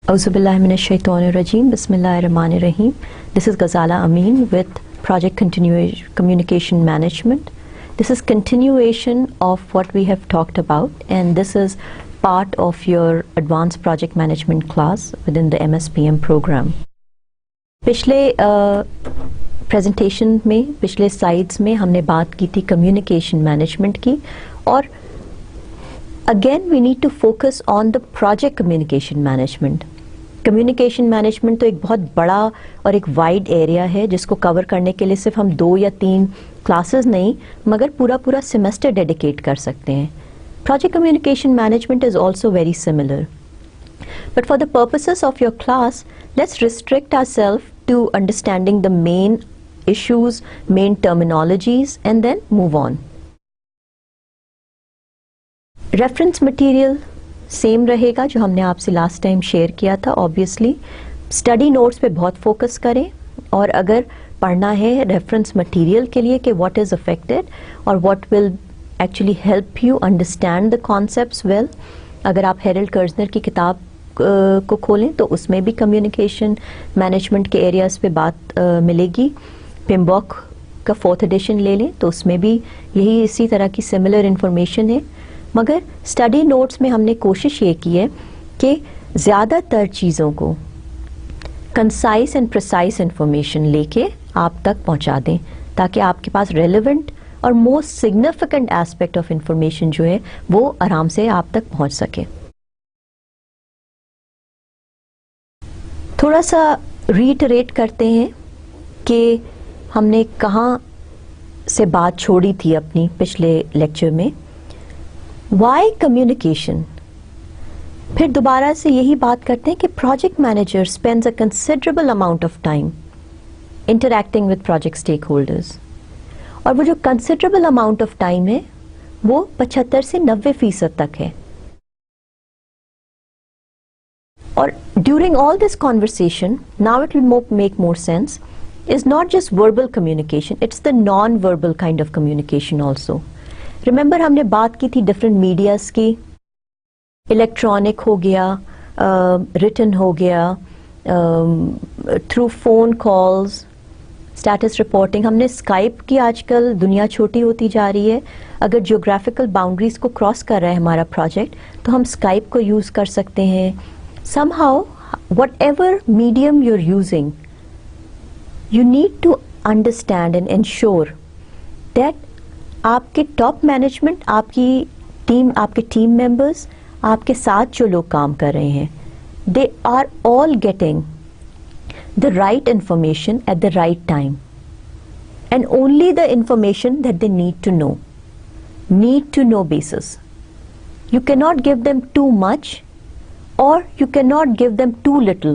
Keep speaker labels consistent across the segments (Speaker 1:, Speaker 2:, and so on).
Speaker 1: Auzubillahiminash-shaytanir-rajim. Bismillahir-rahmanir-rahim. This is Ghazala Amin with Project Communication Management. This is continuation of what we have talked about, and this is part of your Advanced Project Management class within the MSPM program. पिछले presentation में, पिछले slides में हमने बात की थी communication management की, और again we need to focus on the project communication management. Communication management तो एक बहुत बड़ा और एक वाइड एरिया है जिसको कवर करने के लिए सिर्फ हम 2 या 3 क्लासेस नहीं मगर पूरा सेमेस्टर डेडिकेट कर सकते हैं. Project communication management is also very similar, but for the purposes of your class let's restrict ourself to understanding the main issues, main terminologies, and then move on. Reference material same रहेगा जो हमने आपसे last time share किया था. Obviously study notes पे बहुत focus करें, और अगर पढ़ना है reference material के लिए कि what is affected और what will actually help you understand the concepts well, अगर आप हेरल्ड कर्जनर की किताब को खोलें तो उसमें भी कम्युनिकेशन मैनेजमेंट के एरियाज़ पे बात मिलेगी. पिम्बॉक का 4th एडिशन ले लें तो उसमें भी यही इसी तरह की सिमिलर इन्फॉर्मेशन है, मगर स्टडी नोट्स में हमने कोशिश ये की है कि ज़्यादातर चीज़ों को कंसाइज एंड प्रिसाइज इन्फॉर्मेशन लेके आप तक पहुंचा दें ताकि आपके पास रेलेवेंट और most significant aspect of information जो है वो आराम से आप तक पहुंच सके. थोड़ा सा रीइटरेट करते हैं कि हमने कहाँ से बात छोड़ी थी अपनी पिछले लेक्चर में. Why communication. फिर दोबारा से यही बात करते हैं कि project manager spends a considerable amount of time interacting with project stakeholders, और वो जो कंसिडरेबल अमाउंट ऑफ टाइम है वो 75 से 90% तक है. Or during all this conversation, now it will make more sense, is not just verbal communication, it's the non-verbal kind of communication also. Remember हमने बात की थी different medias की, electronic हो गया, written हो गया, through phone calls, status reporting. हमने Skype की, आजकल दुनिया छोटी होती जा रही है, अगर geographical boundaries को cross कर रहा है हमारा project तो हम Skype को use कर सकते हैं. Somehow, whatever medium you're using, you need to understand and ensure that आपके top management, आपकी team, आपके team members, आपके साथ जो लोग काम कर रहे हैं, they are all getting the right information at the right time, and only the information that they need to know basis. You cannot give them too much or you cannot give them too little.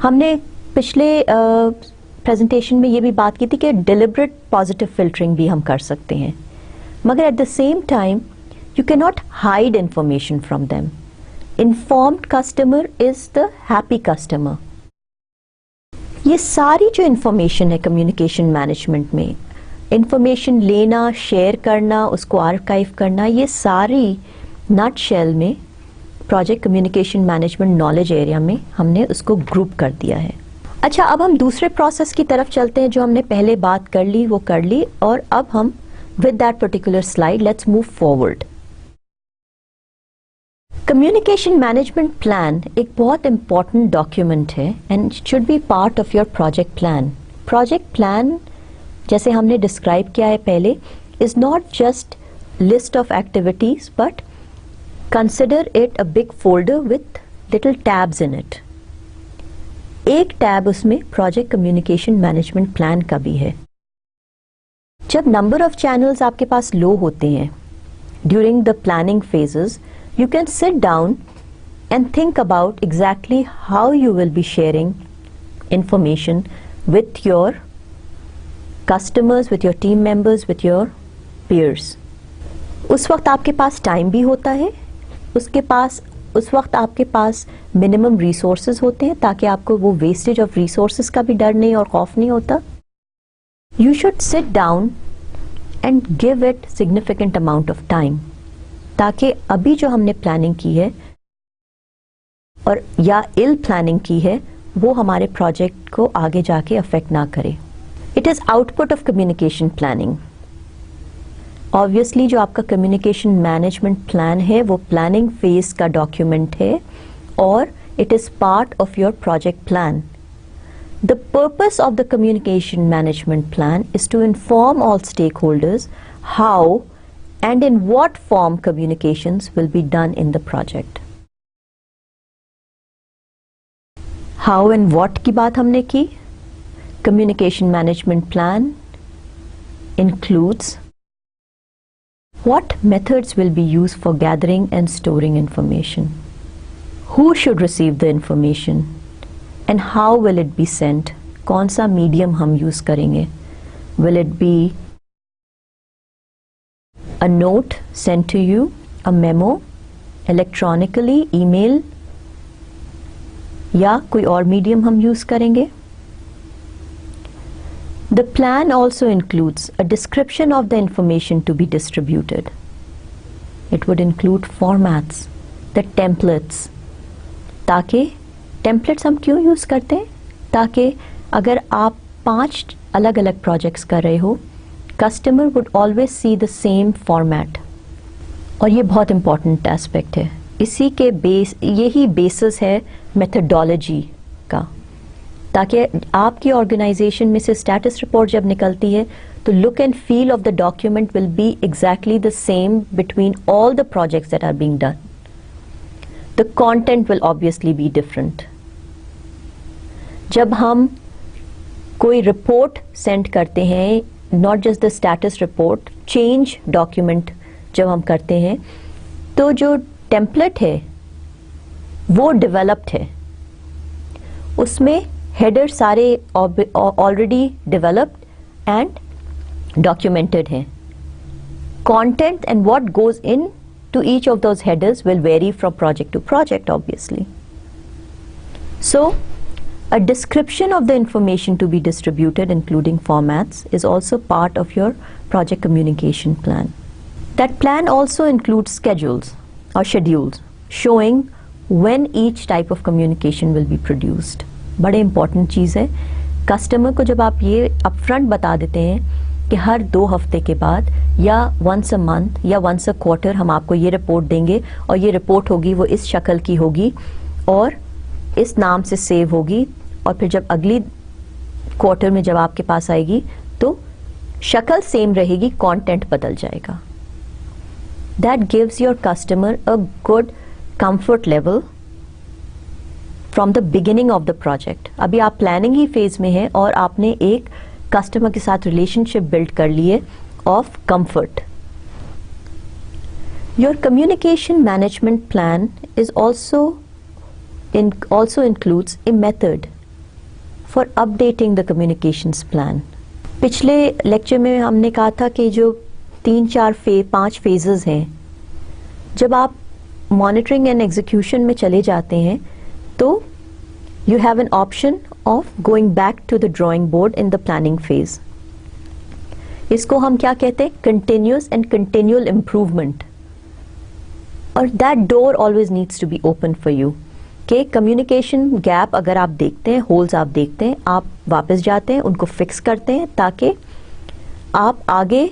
Speaker 1: हमने पिछले presentation में ये भी बात की थी कि deliberate positive filtering भी हम कर सकते हैं, मगर at the same time you cannot hide information from them. Informed customer is the happy customer. ये सारी जो इंफॉर्मेशन है कम्युनिकेशन मैनेजमेंट में, इंफॉर्मेशन लेना, शेयर करना, उसको आर्काइव करना, ये सारी नट शेल में project communication management knowledge area में हमने उसको ग्रुप कर दिया है. अच्छा, अब हम दूसरे प्रोसेस की तरफ चलते हैं. जो हमने पहले बात कर ली वो कर ली, और अब हम with that particular slide let's move forward. Communication management plan एक बहुत इंपॉर्टेंट डॉक्यूमेंट है and should be part of your project plan. Project plan जैसे हमने डिस्क्राइब किया है पहले is not just list of activities, but consider it a big folder with little tabs in it. एक tab उसमें project communication management plan का भी है. जब नंबर ऑफ चैनल्स आपके पास लो होते हैं during the planning phases, you can sit down and think about exactly how you will be sharing information with your customers, with your team members, with your peers. उस वक्त आपके पास time भी होता है, उस वक्त आपके पास मिनिमम रिसोर्सेज होते हैं ताकि आपको वो वेस्टेज ऑफ रिसोर्सेज का भी डर नहीं और खौफ नहीं होता. You should sit down and give it significant amount of time ताकि अभी जो हमने प्लानिंग की है और या इल प्लानिंग की है वो हमारे प्रोजेक्ट को आगे जाके अफेक्ट ना करे. It is output of communication planning. Obviously जो आपका कम्युनिकेशन मैनेजमेंट प्लान है वो प्लानिंग फेज का डॉक्यूमेंट है और it is part of your project plan. The purpose of the communication management plan is to inform all stakeholders how and in what form communications will be done in the project. How and what की बात हमने की. Communication management plan includes what methods will be used for gathering and storing information, who should receive the information, and how will it be sent. कौन सा medium हम use करेंगे. Will it be a note sent to you, a memo, electronically, email, या कोई और medium हम use करेंगे. The plan also includes a description of the information to be distributed. It would include formats, the templates, ताकि templates हम क्यों use करते हैं, ताकि अगर आप 5 अलग अलग प्रोजेक्ट्स कर रहे हो, customer would always see the same format. और ये बहुत इंपॉर्टेंट एस्पेक्ट है. इसी के यही बेसिस है मेथडोलॉजी का, ताकि आपकी ऑर्गेनाइजेशन में से स्टेटस रिपोर्ट जब निकलती है तो look and feel of the document will be exactly the same between all the projects that are being done. The content will obviously be different. जब हम कोई रिपोर्ट सेंड करते हैं, not just the status report, change document जब हम करते हैं, तो जो टेम्पलेट है वो डेवलप्ड है. उसमें हेडर सारे ऑलरेडी डेवलप्ड एंड डॉक्यूमेंटेड हैं. Content and what goes in to each of those headers will vary from project to project, obviously. So a description of the information to be distributed, including formats, is also part of your project communication plan. That plan also includes schedules showing when each type of communication will be produced. बड़े important चीज़ है. Customer को जब आप ये upfront बता देते हैं कि हर 2 हफ्ते के बाद या once a month या once a quarter हम आपको ये रिपोर्ट देंगे और ये रिपोर्ट होगी वो इस शक्ल की होगी और इस नाम से सेव होगी, और फिर जब अगली क्वार्टर में जब आपके पास आएगी तो शक्ल सेम रहेगी, कंटेंट बदल जाएगा. That gives your customer a good comfort level from the beginning of the project. अभी आप प्लानिंग ही फेज में हैं और आपने एक कस्टमर के साथ रिलेशनशिप बिल्ड कर लिए of comfort. Your communication management plan is also includes a method for updating the communications plan. पिछले लेक्चर में हमने कहा था कि जो 3-4-5 फेजेस हैं, जब आप मॉनिटरिंग एंड एग्जीक्यूशन में चले जाते हैं तो you have an option of going back to the drawing board in the planning phase. इसको हम क्या कहते हैं, continuous and continual improvement. और that door always needs to be open for you. कि कम्युनिकेशन गैप अगर आप देखते हैं, होल्स आप देखते हैं, आप वापस जाते हैं, उनको फिक्स करते हैं ताकि आप आगे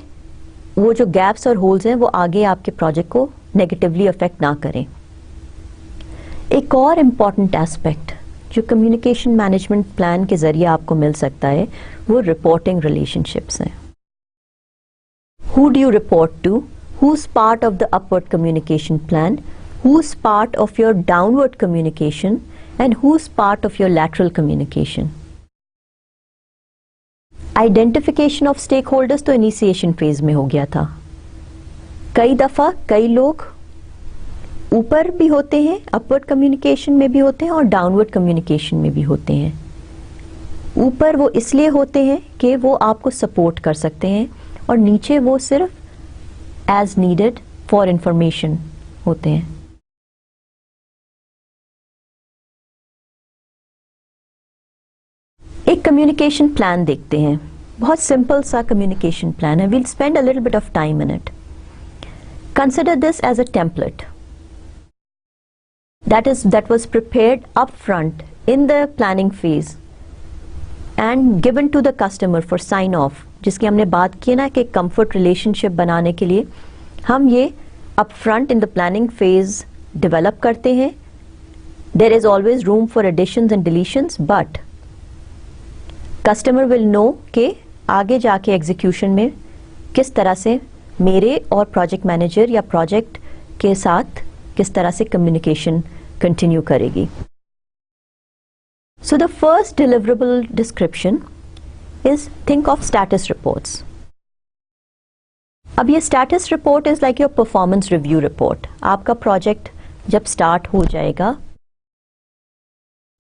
Speaker 1: वो जो गैप्स और होल्स हैं वो आगे आपके प्रोजेक्ट को नेगेटिवली अफेक्ट ना करें. एक और इम्पॉर्टेंट एस्पेक्ट जो कम्युनिकेशन मैनेजमेंट प्लान के जरिए आपको मिल सकता है वो रिपोर्टिंग रिलेशनशिप्स हैं. Who do you report to, who's part of the upward communication plan, who's part of your downward communication, and who's part of your lateral communication. Identification of stakeholders तो initiation phase में हो गया था. कई दफा कई लोग ऊपर भी होते हैं, upward communication में भी होते हैं और downward communication में भी होते हैं. ऊपर वो इसलिए होते हैं कि वो आपको सपोर्ट कर सकते हैं और नीचे वो सिर्फ as needed for information होते हैं. एक कम्युनिकेशन प्लान देखते हैं. बहुत सिंपल सा कम्युनिकेशन प्लान है. We'll spend a little bit of time in it. Consider this as a template. that was prepared upfront in the planning phase and given to the customer for sign off, जिसकी हमने बात की ना कि comfort relationship बनाने के लिए हम ये upfront in the planning phase develop करते हैं. There is always room for additions and deletions, but customer will know कि आगे जाके execution में किस तरह से मेरे और project manager या project के साथ किस तरह से communication continue करेगी. So the first deliverable description is think of status reports. अब ये status report is like your performance review report. आपका project जब start हो जाएगा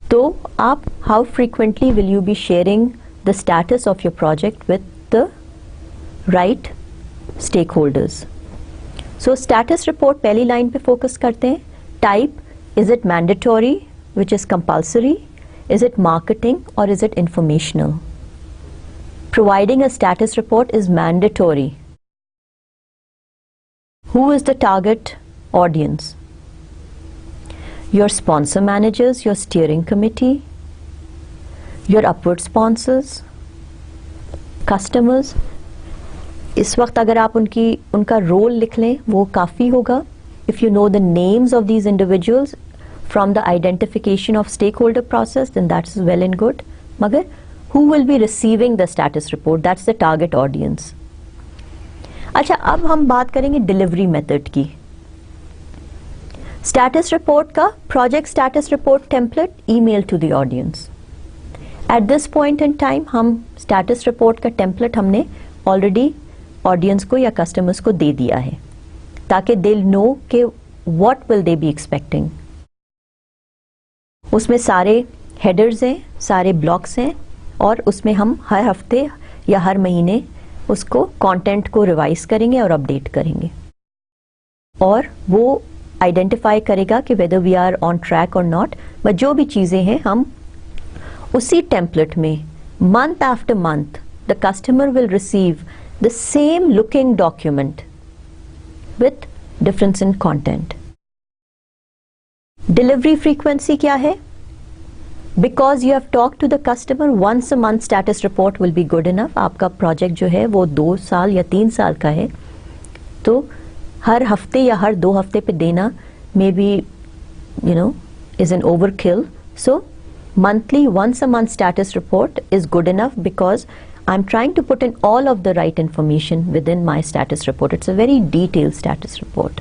Speaker 1: तो आप how frequently will you be sharing the status of your project with the right stakeholders. So status report पहली line पे focus करते हैं. Type, is it mandatory, which is compulsory? Is it marketing or is it informational? Providing a status report is mandatory. Who is the target audience? Your sponsor managers, your steering committee, your upward sponsors, customers. इस वक्त अगर आप उनका role लिख लें वो काफ़ी होगा. If you know the names of these individuals from the identification of stakeholder process, then that's well and good. मगर who will be receiving the status report? That's the target audience. अच्छा, अब हम बात करेंगे डिलीवरी मेथड की. Status report का project status report template email to the audience. At this point in time हम status report का टेम्पलेट हमने ऑलरेडी ऑडियंस को या कस्टमर्स को दे दिया है ताकि दे नो कि what will they be expecting. उसमें सारे हेडर्स हैं, सारे ब्लॉक्स हैं और उसमें हम हर हफ्ते या हर महीने उसको कंटेंट को रिवाइज करेंगे और अपडेट करेंगे और वो आइडेंटिफाई करेगा कि whether we are on track और नॉट. बट जो भी चीज़ें हैं हम उसी टेम्पलेट में month after month the customer will receive the same looking document with difference in content. Delivery frequency क्या है? Because you have talk to the customer, once a month status report will be good enough. आपका project जो है वो 2 साल या 3 साल का है तो हर हफ्ते या हर 2 हफ्ते पे देना may be is an overkill. So monthly, once a month status report is good enough because I'm trying to put in all of the right information within my status report. It's a very detailed status report.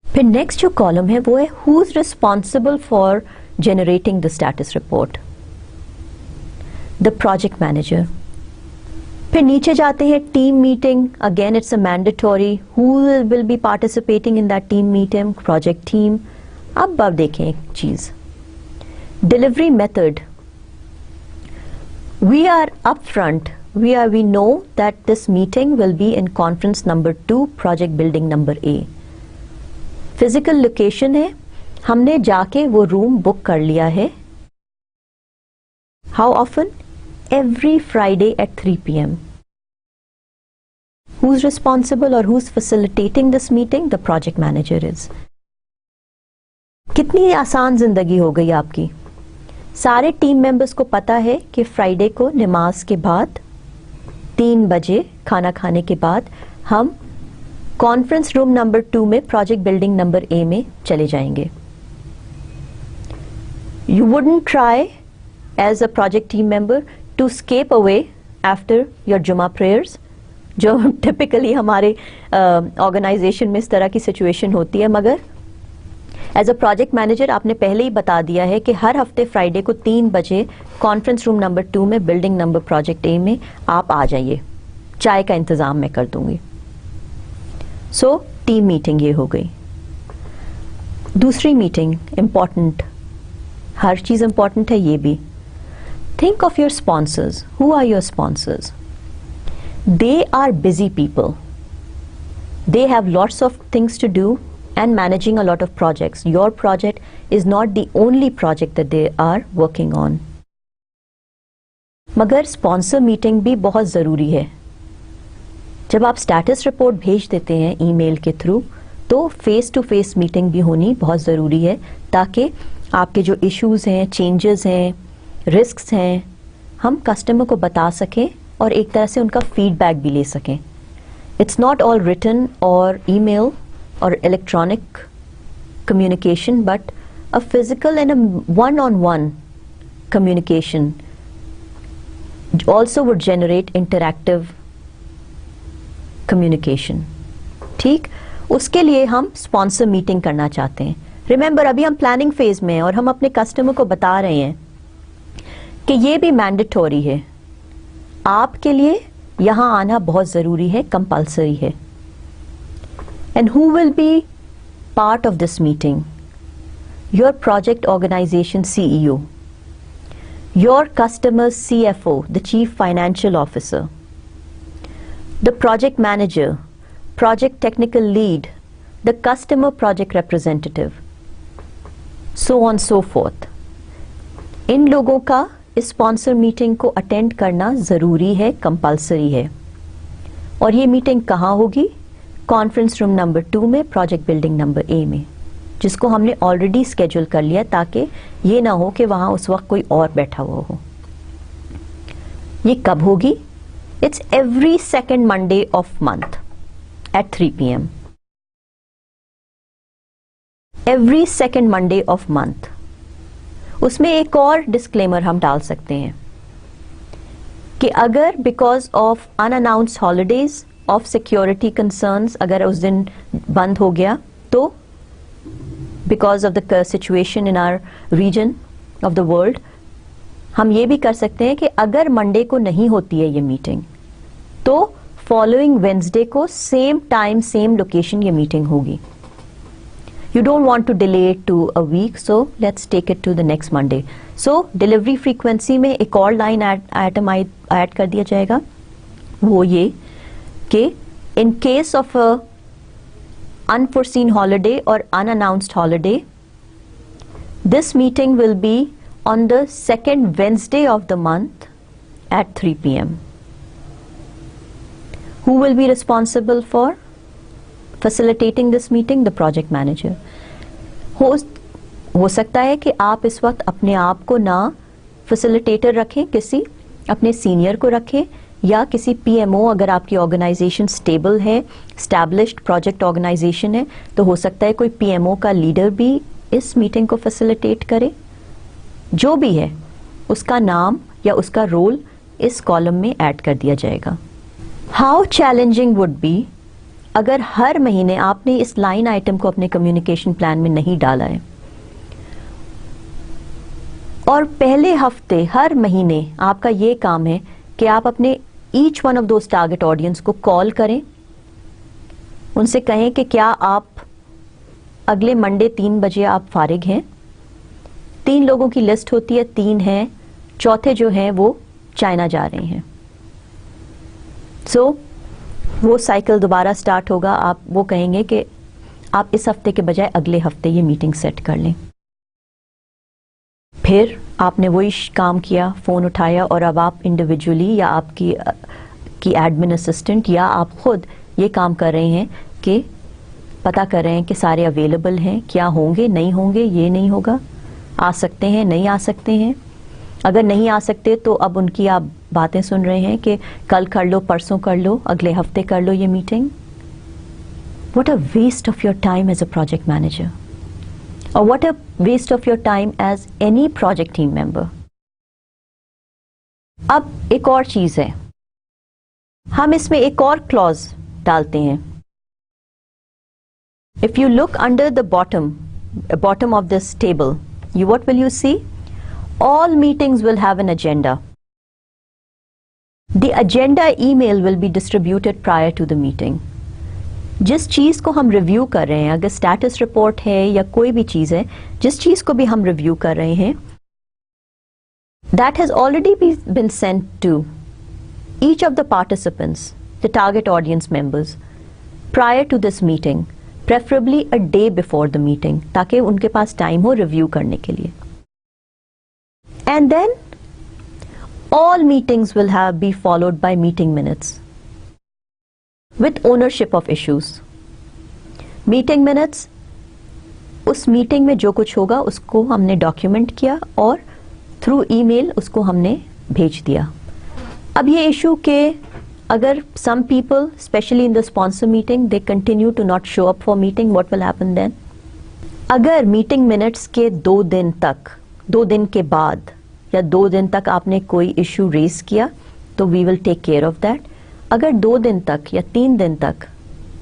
Speaker 1: फिर next जो column है वो है who's responsible for generating the status report? The project manager. फिर नीचे जाते हैं team meeting. Again it's a mandatory. Who will be participating in that team meeting? Project team. अब देखें एक चीज, delivery method. We are up front, we know that this meeting will be in conference number 2, project building number A. Physical location है, हमने जाके वो room book कर लिया है. How often? Every Friday at 3 p.m. Who's responsible or who's facilitating this meeting? The project manager is. कितनी आसान जिंदगी हो गई आपकी. सारे टीम मेंबर्स को पता है कि फ्राइडे को नमाज के बाद 3 बजे खाना खाने के बाद हम कॉन्फ्रेंस रूम नंबर 2 में प्रोजेक्ट बिल्डिंग नंबर A में चले जाएंगे. You wouldn't try as a project team member to escape away after your जुमा prayers, जो टिपिकली हमारे ऑर्गेनाइजेशन में इस तरह की सिचुएशन होती है. मगर एज अ प्रोजेक्ट मैनेजर आपने पहले ही बता दिया है कि हर हफ्ते फ्राइडे को 3 बजे कॉन्फ्रेंस रूम नंबर 2 में बिल्डिंग नंबर प्रोजेक्ट A में आप आ जाइए, चाय का इंतज़ाम मैं कर दूंगी. सो टीम मीटिंग ये हो गई. दूसरी मीटिंग इम्पॉर्टेंट, हर चीज़ इम्पॉर्टेंट है ये भी. Think of your sponsors. Who are your sponsors? They are busy people. They have lots of things to do and managing a lot of projects. Your project is not the only project that they are working on. मगर sponsor meeting भी बहुत ज़रूरी है. जब आप status report भेज देते हैं ईमेल के थ्रू तो फेस टू फेस मीटिंग भी होनी बहुत ज़रूरी है, ताकि आपके जो इश्यूज़ हैं, चेंजेस हैं, रिस्क्स हैं, हम कस्टमर को बता सकें और एक तरह से उनका फीडबैक भी ले सकें. इट्स नॉट ऑल रिटन और ईमेल और electronic communication, but a physical and a one-on-one communication also would generate interactive communication. ठीक, उसके लिए हम स्पॉन्सर मीटिंग करना चाहते हैं. रिमेंबर, अभी हम प्लानिंग फेज में हैं और हम अपने कस्टमर को बता रहे हैं कि ये भी मैंडेटरी है, आपके लिए यहाँ आना बहुत ज़रूरी है, कंपल्सरी है. And who will B part of this meeting? Your project organization CEO, your customer's CFO, the chief financial officer, the project manager, project technical lead, the customer project representative, so on so forth. इन लोगों का इस sponsor meeting को attend करना ज़रूरी है, compulsory है. और ये मीटिंग कहाँ होगी? कॉन्फ्रेंस रूम नंबर 2 में, प्रोजेक्ट बिल्डिंग नंबर A में, जिसको हमने ऑलरेडी स्केड्यूल कर लिया, ताकि ये ना हो कि वहाँ उस वक्त कोई और बैठा हुआ हो. ये कब होगी? It's every second Monday of month at 3 PM. Every second Monday of month. उसमें एक और डिस्क्लेमर हम डाल सकते हैं कि अगर because of unannounced holidays of security concerns अगर उस दिन बंद हो गया, तो because of the situation in our region of the world, हम ये भी कर सकते हैं कि अगर मंडे को नहीं होती है ये मीटिंग, तो फॉलोइंग वेंसडे को सेम टाइम सेम लोकेशन ये मीटिंग होगी. You don't want to delay it to a week, so let's take it to the next Monday. So delivery frequency में एक और लाइन आइटम ऐड कर दिया जाएगा, वो ये कि in case of a unforeseen holiday or unannounced holiday, this meeting will be on the second Wednesday of the month at 3 PM. Who will be responsible for facilitating this meeting? The project manager. हो सकता है कि आप इस वक्त अपने आप को ना फैसिलिटेटर रखें, किसी अपने सीनियर को रखें, या किसी PMO, अगर आपकी ऑर्गेनाइजेशन स्टेबल है, स्टैब्लिश्ड प्रोजेक्ट ऑर्गेनाइजेशन है, तो हो सकता है कोई PMO का लीडर भी इस मीटिंग को फैसिलिटेट करे. जो भी है उसका नाम या उसका रोल इस कॉलम में ऐड कर दिया जाएगा. हाउ चैलेंजिंग वुड बी अगर हर महीने आपने इस लाइन आइटम को अपने कम्युनिकेशन प्लान में नहीं डाला है, और पहले हफ्ते हर महीने आपका ये काम है कि आप अपने each one of those target audience को कॉल करें, उनसे कहें कि क्या आप अगले मंडे 3 बजे आप फारिग हैं. 3 लोगों की लिस्ट होती है, 3 हैं, चौथे जो हैं वो चाइना जा रहे हैं. सो वो साइकिल दोबारा स्टार्ट होगा. आप वो कहेंगे कि आप इस हफ्ते के बजाय अगले हफ्ते ये मीटिंग सेट कर लें. फिर आपने वही काम किया, फ़ोन उठाया, और अब आप इंडिविजुअली या आपकी एडमिन असिस्टेंट या आप खुद ये काम कर रहे हैं कि पता कर रहे हैं कि सारे अवेलेबल हैं, क्या होंगे, नहीं होंगे, ये नहीं होगा, आ सकते हैं, नहीं आ सकते हैं. अगर नहीं आ सकते तो अब उनकी आप बातें सुन रहे हैं कि कल कर लो, परसों कर लो, अगले हफ्ते कर लो ये meeting. What a waste of your time as a project manager, और what a waste of your time as any project team member. अब एक और चीज है, हम इसमें एक और क्लॉज डालते हैं. If you look under the bottom of this table, what will you see? All meetings will have an agenda. The agenda email will be distributed prior to the meeting. जिस चीज को हम रिव्यू कर रहे हैं, अगर स्टेटस रिपोर्ट है या कोई भी चीज है, जिस चीज को भी हम रिव्यू कर रहे हैं, that has already been sent to each of the participants, the target audience members, prior to this meeting, preferably a day before the meeting, ताकि उनके पास टाइम हो रिव्यू करने के लिए. And then all meetings will be followed by meeting minutes with ownership of issues. Meeting minutes, उस meeting में जो कुछ होगा उसको हमने डॉक्यूमेंट किया और थ्रू ईमेल उसको हमने भेज दिया। अब ये इशू के अगर some people, especially in the sponsor meeting, they continue to not show up for meeting, what will happen then? अगर मीटिंग मिनट्स के 2 दिन तक, 2 दिन के बाद या 2 दिन तक आपने कोई इशू रेज किया तो we will take care of that. अगर 2 दिन तक या 3 दिन तक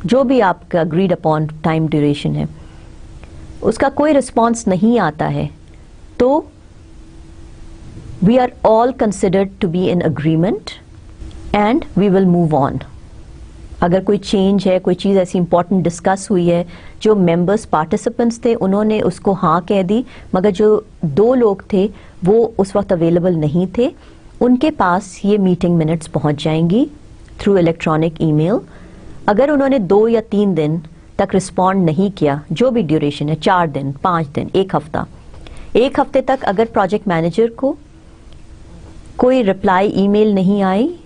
Speaker 1: जो भी आपका अग्रीड अपॉन टाइम ड्यूरेशन है उसका कोई रिस्पॉन्स नहीं आता है तो we are all considered to be in agreement and we will move on. अगर कोई चेंज है, कोई चीज़ ऐसी इंपॉर्टेंट डिस्कस हुई है, जो मेंबर्स पार्टिसिपेंट्स थे उन्होंने उसको हाँ कह दी, मगर जो 2 लोग थे वो उस वक्त अवेलेबल नहीं थे, उनके पास ये मीटिंग मिनट्स पहुंच जाएंगी थ्रू इलेक्ट्रॉनिक ईमेल। अगर उन्होंने 2 या 3 दिन तक रिस्पॉन्ड नहीं किया, जो भी ड्यूरेशन है, 4 दिन, 5 दिन, 1 हफ्ता, 1 हफ्ते तक अगर प्रोजेक्ट मैनेजर को कोई रिप्लाई ईमेल नहीं आई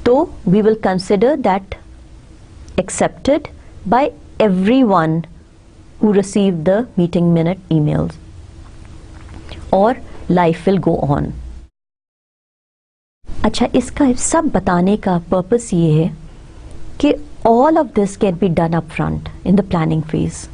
Speaker 1: तो we will consider that accepted by everyone who received the meeting minute emails और life will go on। अच्छा, इसका सब बताने का पर्पस ये है कि all of this can be done up front in the planning phase,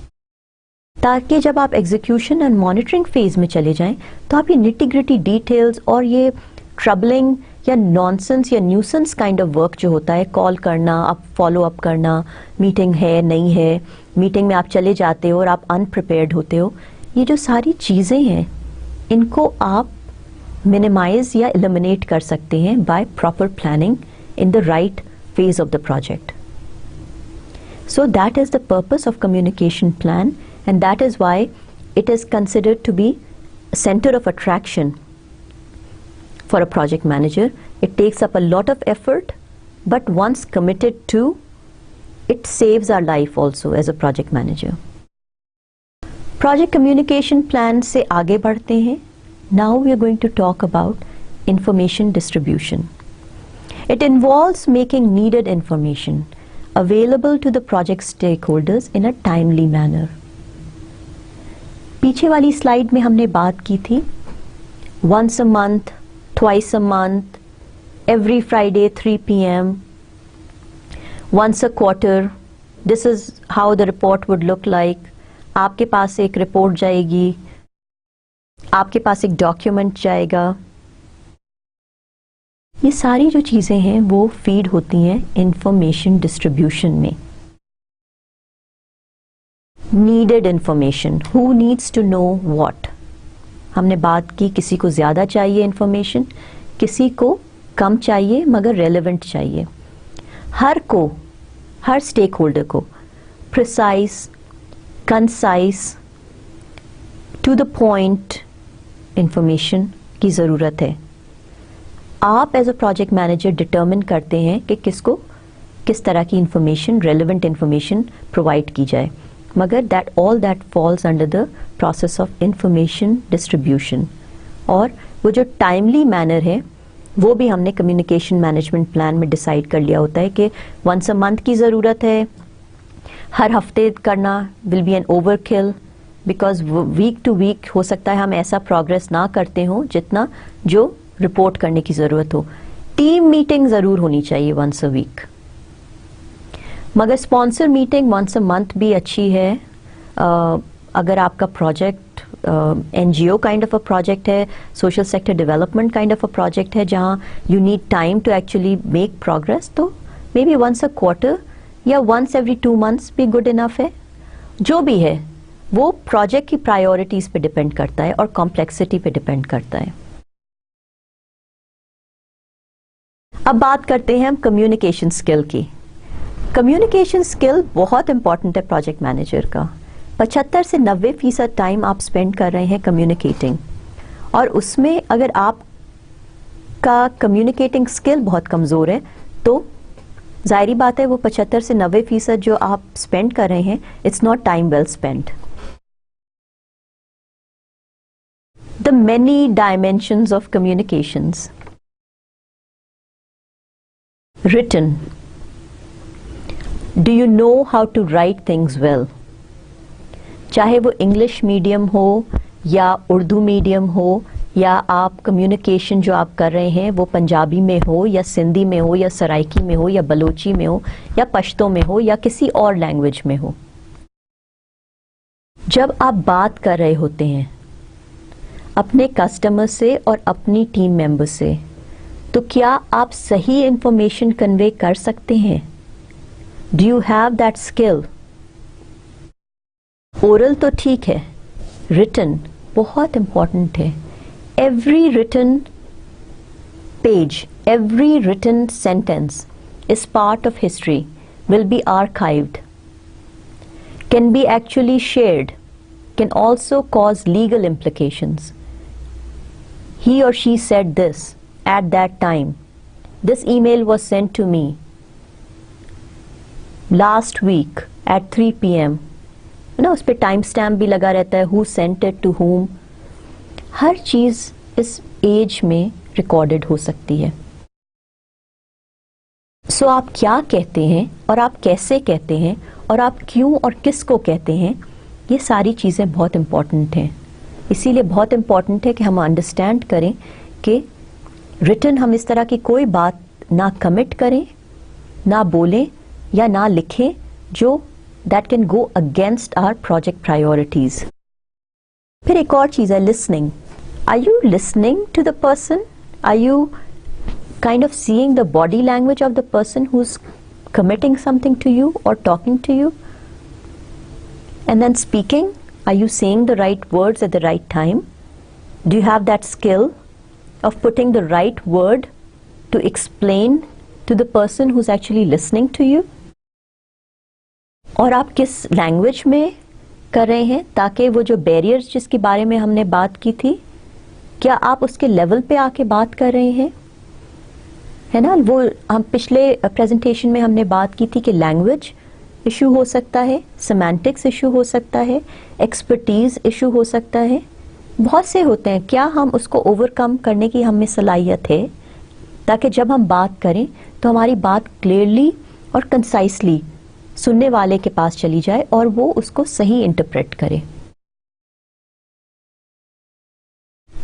Speaker 1: ताकि जब आप एग्जीक्यूशन एंड मॉनिटरिंग फेज में चले जाएं तो आप ये निटी ग्रिटी डिटेल्स और ये ट्रबलिंग या नॉनसेंस या न्यूसेंस काइंड ऑफ वर्क जो होता है, कॉल करना, आप फॉलो अप करना, मीटिंग है नहीं है, मीटिंग में आप चले जाते हो और आप अनप्रिपेयर्ड होते हो, ये जो सारी चीज़ें हैं इनको आप मिनिमाइज या एलिमिनेट कर सकते हैं by proper planning in the right phase of the project. So that is the purpose of communication plan and that is why it is considered to be centre of attraction for a project manager. It takes up a lot of effort, but once committed to, it saves our life also as a project manager. Project communication plan से आगे बढ़ते हैं. Now we are going to talk about information distribution. It involves making needed information available to the project stakeholders in a timely manner. पीछे वाली slide में हमने बात की थी once a month, twice a month, every Friday 3 p.m, once a quarter, this is how the report would look like. आपके पास एक report जाएगी, आपके पास एक डॉक्यूमेंट जाएगा। ये सारी जो चीज़ें हैं वो फीड होती हैं इंफॉर्मेशन डिस्ट्रीब्यूशन में। Needed information, who needs to know what. हमने बात की किसी को ज़्यादा चाहिए इंफॉर्मेशन, किसी को कम चाहिए मगर रेलेवेंट चाहिए। हर स्टेक होल्डर को precise, concise, to the point information की ज़रूरत है। आप as a project manager determine करते हैं कि किसको किस तरह की इंफॉर्मेशन, रेलेवेंट इंफॉर्मेशन प्रोवाइड की जाए, मगर that all that falls under the process of information distribution. और वो जो टाइमली मैनर है वो भी हमने कम्युनिकेशन मैनेजमेंट प्लान में डिसाइड कर लिया होता है कि वंस अ मंथ की ज़रूरत है, हर हफ्ते करना will be an overkill, because week to week हो सकता है हम ऐसा प्रोग्रेस ना करते हों जितना जो रिपोर्ट करने की ज़रूरत हो। टीम मीटिंग ज़रूर होनी चाहिए वंस अ वीक, मगर sponsor meeting once a month भी अच्छी है। अगर आपका project NGO kind of a project है, social sector development kind of a project है जहाँ you need time to actually make progress, तो maybe once a quarter या वंस एवरी 2 months भी गुड इनफ है। जो भी है वो प्रोजेक्ट की प्रायोरिटीज पे डिपेंड करता है और कॉम्प्लेक्सिटी पे डिपेंड करता है। अब बात करते हैं हम कम्युनिकेशन स्किल की। कम्युनिकेशन स्किल बहुत इंपॉर्टेंट है प्रोजेक्ट मैनेजर का। 75 से 90% टाइम आप स्पेंड कर रहे हैं कम्युनिकेटिंग, और उसमें अगर आपका कम्युनिकेटिंग स्किल बहुत कमज़ोर है तो जाहिर बात है वो 75 से 90% जो आप स्पेंड कर रहे हैं, it's not time well spend. The many dimensions of communications, written, Do you know how to write things well? चाहे वो इंग्लिश मीडियम हो या उर्दू मीडियम हो, या आप कम्युनिकेशन जो आप कर रहे हैं वो पंजाबी में हो या सिंधी में हो या सराइकी में हो या बलोची में हो या पश्तो में हो या किसी और लैंग्वेज में हो। जब आप बात कर रहे होते हैं अपने कस्टमर से और अपनी टीम मेंबर से, तो क्या आप सही इंफॉर्मेशन कन्वे कर सकते हैं? Do you have that skill? Oral तो ठीक है, रिटन बहुत इंपॉर्टेंट है। Every written page, every written sentence is part of history, will be archived, can be actually shared, can also cause legal implications. He or she said this at that time. This email was sent to me last week at 3 p.m. ना उस पे time stamp भी लगा रहता है, who sent it to whom. हर चीज इस as में रिकॉर्डेड हो सकती है। सो आप क्या कहते हैं और आप कैसे कहते हैं और आप क्यों और किसको कहते हैं, ये सारी चीजें बहुत इंपॉर्टेंट हैं। इसीलिए बहुत इंपॉर्टेंट है कि हम अंडरस्टैंड करें कि रिटन हम इस तरह की कोई बात ना कमिट करें, ना बोलें या ना लिखें जो that can go against our project priorities. फिर एक और चीज है listening. Are you listening to the person? Are you kind of seeing the body language of the person who's committing something to you or talking to you? And then speaking, are you saying the right words at the right time? Do you have that skill of putting the right word to explain to the person who's actually listening to you? और आप किस language में कर रहे हैं, ताकि वो जो बैरियर्स जिसके बारे में हमने बात की थी, क्या आप उसके लेवल पे आके बात कर रहे हैं, है ना। वो हम पिछले प्रेजेंटेशन में हमने बात की थी कि लैंग्वेज इशू हो सकता है, सेमांटिक्स इशू हो सकता है, एक्सपर्टीज इशू हो सकता है, बहुत से होते हैं। क्या हम उसको ओवरकम करने की हम में सलाहियत है, ताकि जब हम बात करें तो हमारी बात क्लियरली और कंसाइसली सुनने वाले के पास चली जाए और वो उसको सही इंटरप्रेट करे।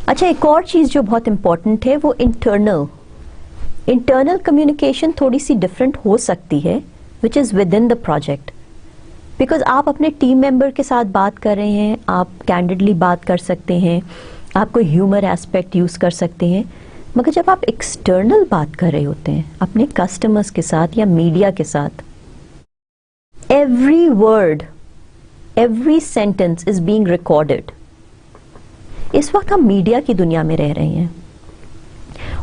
Speaker 1: अच्छा, एक और चीज जो बहुत इंपॉर्टेंट है वो इंटरनल कम्युनिकेशन थोड़ी सी डिफरेंट हो सकती है, which is with in the project. Because आप अपने टीम मेंबर के साथ बात कर रहे हैं, आप कैंडिडली बात कर सकते हैं, आप कोई ह्यूमर एस्पेक्ट यूज कर सकते हैं, मगर जब आप एक्सटर्नल बात कर रहे होते हैं अपने कस्टमर्स के साथ या मीडिया के साथ, every word, every sentence is being recorded. इस वक्त हम मीडिया की दुनिया में रह रहे हैं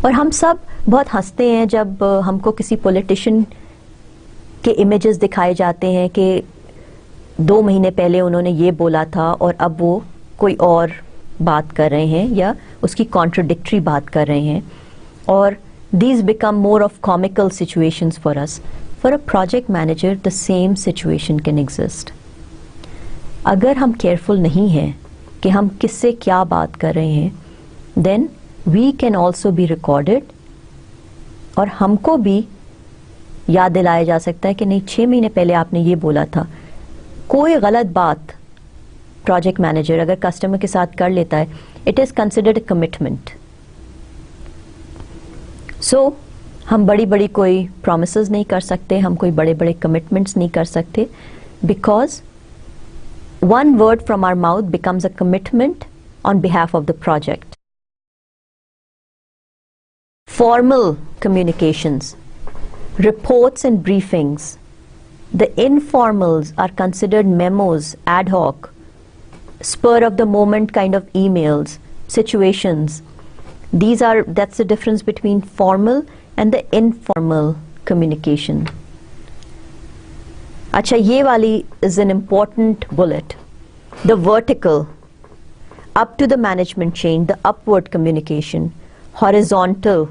Speaker 1: और हम सब बहुत हंसते हैं जब हमको किसी पॉलिटिशियन के इमेजेस दिखाए जाते हैं कि 2 महीने पहले उन्होंने ये बोला था और अब वो कोई और बात कर रहे हैं या उसकी कॉन्ट्रडिक्टरी बात कर रहे हैं, और these become more of comical situations for us. For a project manager the same situation can exist. अगर हम केयरफुल नहीं हैं कि हम किससे क्या बात कर रहे हैं, then we can also be recorded और हमको भी याद दिलाया जा सकता है कि नहीं 6 महीने पहले आपने ये बोला था। कोई गलत बात प्रोजेक्ट मैनेजर अगर कस्टमर के साथ कर लेता है, इट इज कंसिडर्ड कमिटमेंट। सो हम बड़ी बड़ी कोई प्रॉमिसेस नहीं कर सकते, हम कोई बड़े बड़े कमिटमेंट्स नहीं कर सकते, because one word from our mouth becomes a commitment on behalf of the project. Formal communications, reports and briefings. The informals are considered memos, ad hoc, spur of the moment kind of emails, situations. That's the difference between formal and the informal communication. अच्छा, ये वाली is an important bullet. The vertical, up to the management chain, the upward communication. Horizontal,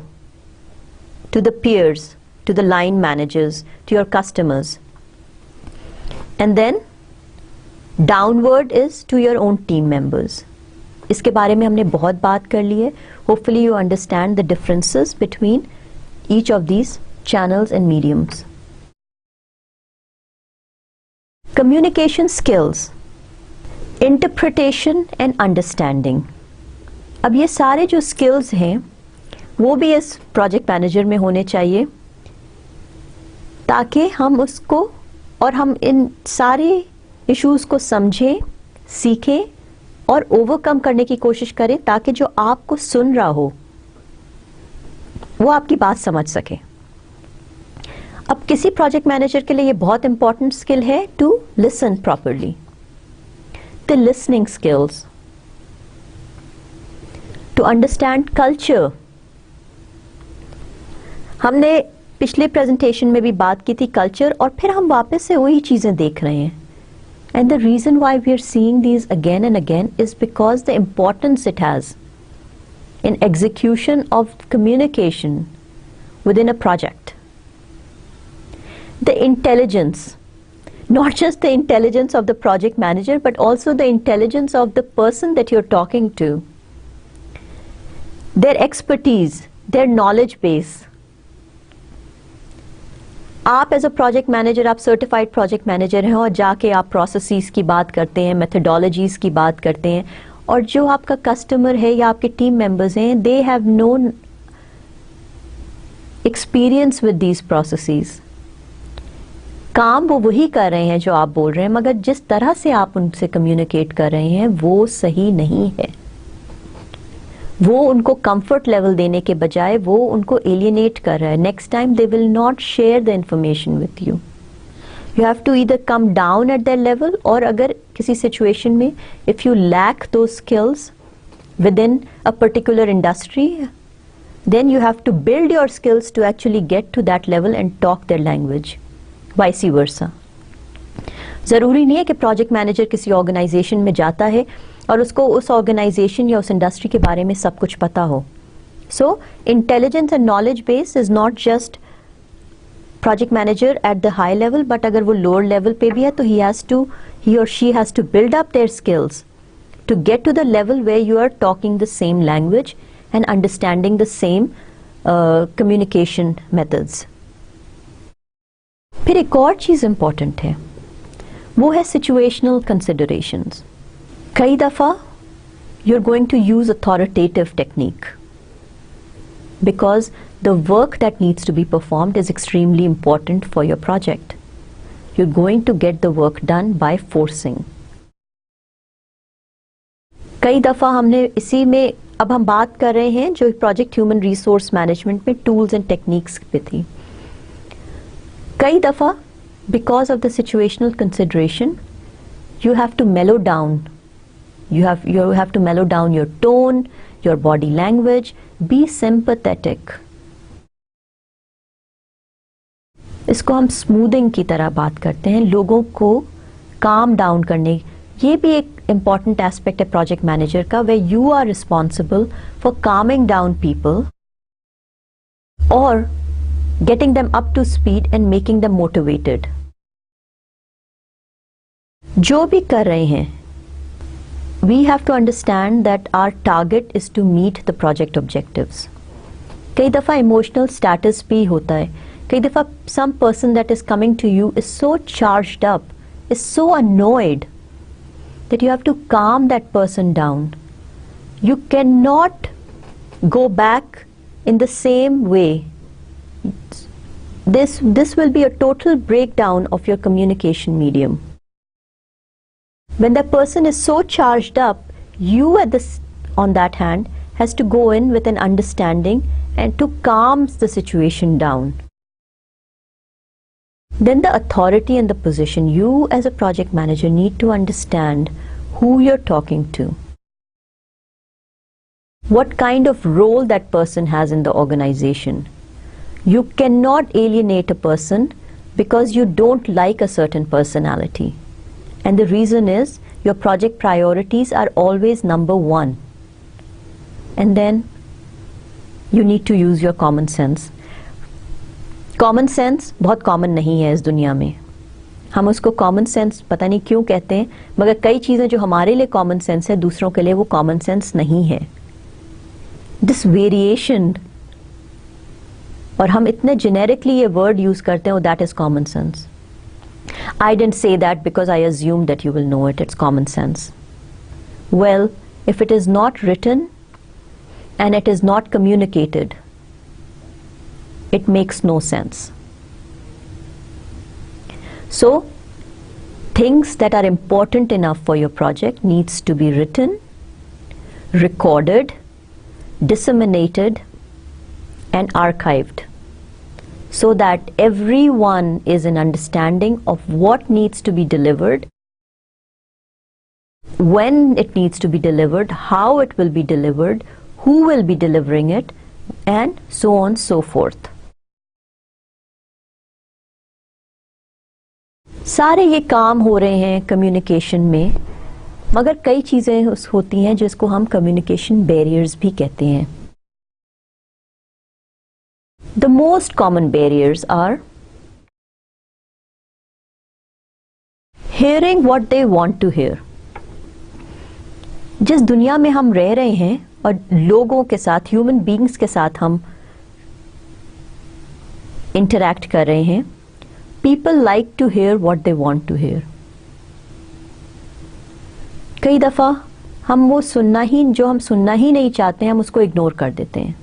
Speaker 1: to the peers, to the line managers, to your customers. And then downward is to your own team members. इसके बारे में हमने बहुत बात कर ली है. Hopefully you understand the differences between each of these channels and mediums. Communication skills, interpretation and understanding. अब ये सारे जो स्किल्स हैं वो भी इस प्रोजेक्ट मैनेजर में होने चाहिए, ताकि हम उसको और हम इन सारे इश्यूज को समझें, सीखें और ओवरकम करने की कोशिश करें, ताकि जो आपको सुन रहा हो वो आपकी बात समझ सके। अब किसी प्रोजेक्ट मैनेजर के लिए ये बहुत इंपॉर्टेंट स्किल है to listen properly, the listening skills, to understand culture. हमने पिछले प्रेजेंटेशन में भी बात की थी कल्चर, और फिर हम वापस से वही चीजें देख रहे हैं। And the reason why we are seeing these again and again is because the importance it has in execution of communication within a project. The intelligence, not just the intelligence of the project manager, but also the intelligence of the person that you're talking to, their expertise, their knowledge base. आप as a project manager, आप certified project manager हैं और जाके आप processes की बात करते हैं, मेथडोलॉजीज की बात करते हैं, और जो आपका कस्टमर है या आपके टीम मेंबर्स हैं, they have no experience with these processes. काम वो वही कर रहे हैं जो आप बोल रहे हैं, मगर जिस तरह से आप उनसे कम्युनिकेट कर रहे हैं वो सही नहीं है। वो उनको कंफर्ट लेवल देने के बजाय वो उनको एलियनेट कर रहा है। Next time they will not share the information with you. You have to either come down at their level, और अगर किसी सिचुएशन में if you lack those skills within a particular industry, then you have to build your skills to actually get to that level and talk their language, vice versa. ज़रूरी नहीं है कि project manager किसी organisation में जाता है और उसको उस ऑर्गेनाइजेशन या उस इंडस्ट्री के बारे में सब कुछ पता हो। So intelligence and knowledge base is not just project manager at the high level, but अगर वो लोअर लेवल पे भी है तो he or she has to build up their skills to get to the level where you are talking the same language and understanding the same communication methods. फिर एक और चीज इंपॉर्टेंट है, वो है सिचुएशनल कंसिडरेशंस। कई दफा you're going to use authoritative technique because the work that needs to be performed is extremely important for your project. You're going to get the work done by forcing. कई दफा हमने इसी में, अब हम बात कर रहे हैं जो प्रोजेक्ट ह्यूमन रिसोर्स मैनेजमेंट में टूल्स एंड टेक्निक्स पे थी। कई दफा because of the situational consideration you have to mellow down. You have to mellow down your tone, your body language, be sympathetic. इसको हम स्मूथिंग की तरह बात करते हैं, लोगों को काम डाउन करने। ये भी एक इम्पॉर्टेंट एस्पेक्ट है प्रोजेक्ट मैनेजर का, way you are responsible for calming down people और getting them up to speed and making them motivated. जो भी कर रहे हैं, we have to understand that our target is to meet the project objectives. कई दफा emotional status भी होता है। कई दफा some person that is coming to you is so charged up, is so annoyed that you have to calm that person down. You cannot go back in the same way. This will be a total breakdown of your communication medium. When that person is so charged up, you on that hand has to go in with an understanding and to calm the situation down. Then the authority and the position, you as a project manager need to understand who you're talking to, what kind of role that person has in the organization. You cannot alienate a person because you don't like a certain personality. And the reason is your project priorities are always number one. And then you need to use your common sense. Common sense बहुत common नहीं है इस दुनिया में। हम उसको common sense पता नहीं क्यों कहते हैं, मगर कई चीज़ें जो हमारे लिए common sense है दूसरों के लिए वो common sense नहीं है। This variation, और हम इतने generically ये word use करते हैं, that is common sense. I didn't say that because I assumed that you will know it. It's common sense. Well, if it is not written and it is not communicated, it makes no sense. So, things that are important enough for your project needs to be written, recorded, disseminated, and archived, so that everyone is in understanding of what needs to be delivered, when it needs to be delivered, how it will be delivered, who will be delivering it, and so on so forth. सारे ये काम हो रहे हैं communication में, मगर कई चीज़ें होती हैं जिसको हम कम्युनिकेशन बैरियर्स भी कहते हैं. The most common barriers are hearing what they want to hear. जिस दुनिया में हम रह रहे हैं और लोगों के साथ, ह्यूमन बीइंग्स के साथ हम इंटरैक्ट कर रहे हैं, people like to hear what they want to hear. कई दफ़ा हम वो जो हम सुनना ही नहीं चाहते हैं, हम उसको इग्नोर कर देते हैं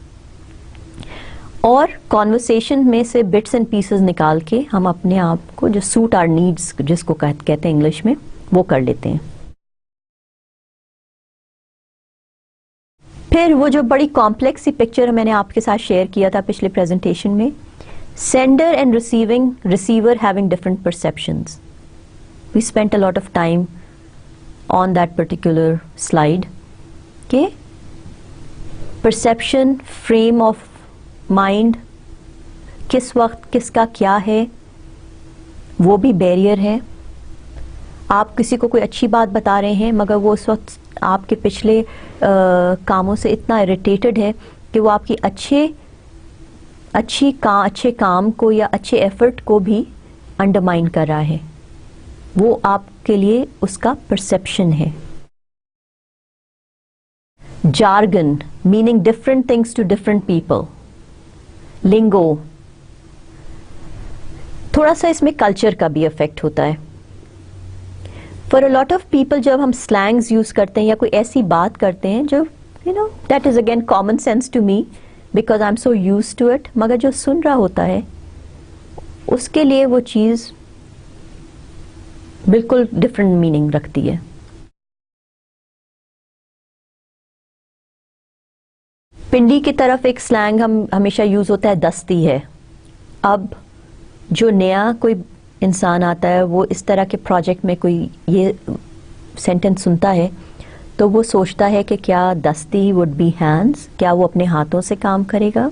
Speaker 1: और कॉन्वर्सेशन में से बिट्स एंड पीसेस निकाल के हम अपने आप को जो सूट आवर नीड्स जिसको कहते हैं इंग्लिश में, वो कर लेते हैं. फिर वो जो बड़ी कॉम्प्लेक्स सी पिक्चर मैंने आपके साथ शेयर किया था पिछले प्रेजेंटेशन में, sender and receiver having different perceptions. We spent a lot of time on that particular slide के परसेप्शन, फ्रेम ऑफ माइंड, किस वक्त किसका क्या है, वो भी बैरियर है. आप किसी को कोई अच्छी बात बता रहे हैं मगर वो उस वक्त आपके पिछले कामों से इतना इरिटेटेड है कि वो आपकी अच्छे काम को या अच्छे एफर्ट को भी अंडरमाइन कर रहा है. वो आपके लिए उसका परसेप्शन है. Jargon meaning different things to different people. Lingo, थोड़ा सा इसमें कल्चर का भी इफेक्ट होता है. For a lot of people जब हम स्लैंग्स यूज करते हैं या कोई ऐसी बात करते हैं जो that is again common sense to me because I am so used to it, मगर जो सुन रहा होता है उसके लिए वो चीज बिल्कुल डिफरेंट मीनिंग रखती है. पिंडी की तरफ एक स्लैंग हम हमेशा यूज होता है, दस्ती है. अब जो नया कोई इंसान आता है वो इस तरह के प्रोजेक्ट में कोई ये सेंटेंस सुनता है तो वो सोचता है कि क्या दस्ती वुड बी हैंड्स, क्या वो अपने हाथों से काम करेगा.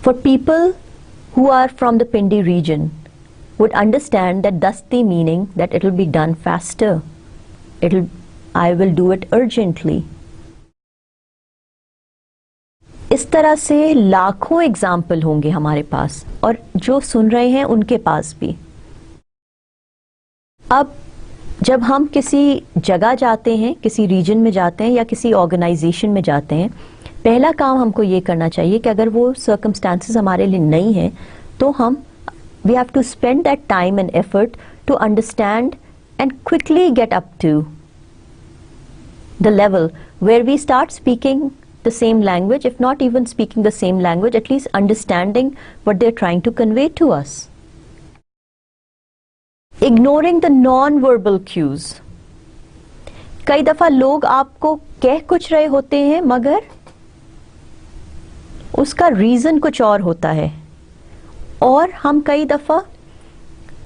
Speaker 1: For people who are from the Pindi region would understand that dasti meaning that it will be done faster, I will do it urgently. इस तरह से लाखों एग्जाम्पल होंगे हमारे पास और जो सुन रहे हैं उनके पास भी. अब जब हम किसी जगह जाते हैं, किसी रीजन में जाते हैं या किसी ऑर्गेनाइजेशन में जाते हैं, पहला काम हमको ये करना चाहिए कि अगर वो सर्कमस्टांसेस हमारे लिए नहीं है तो we have to spend that time and effort to understand and quickly get up to the level where we start speaking the same language, if not even speaking the same language, at least understanding what they're trying to convey to us. Ignoring the non-verbal cues. कई दफा लोग आपको कह कुछ रहे होते हैं मगर उसका रीजन कुछ और होता है और हम कई दफा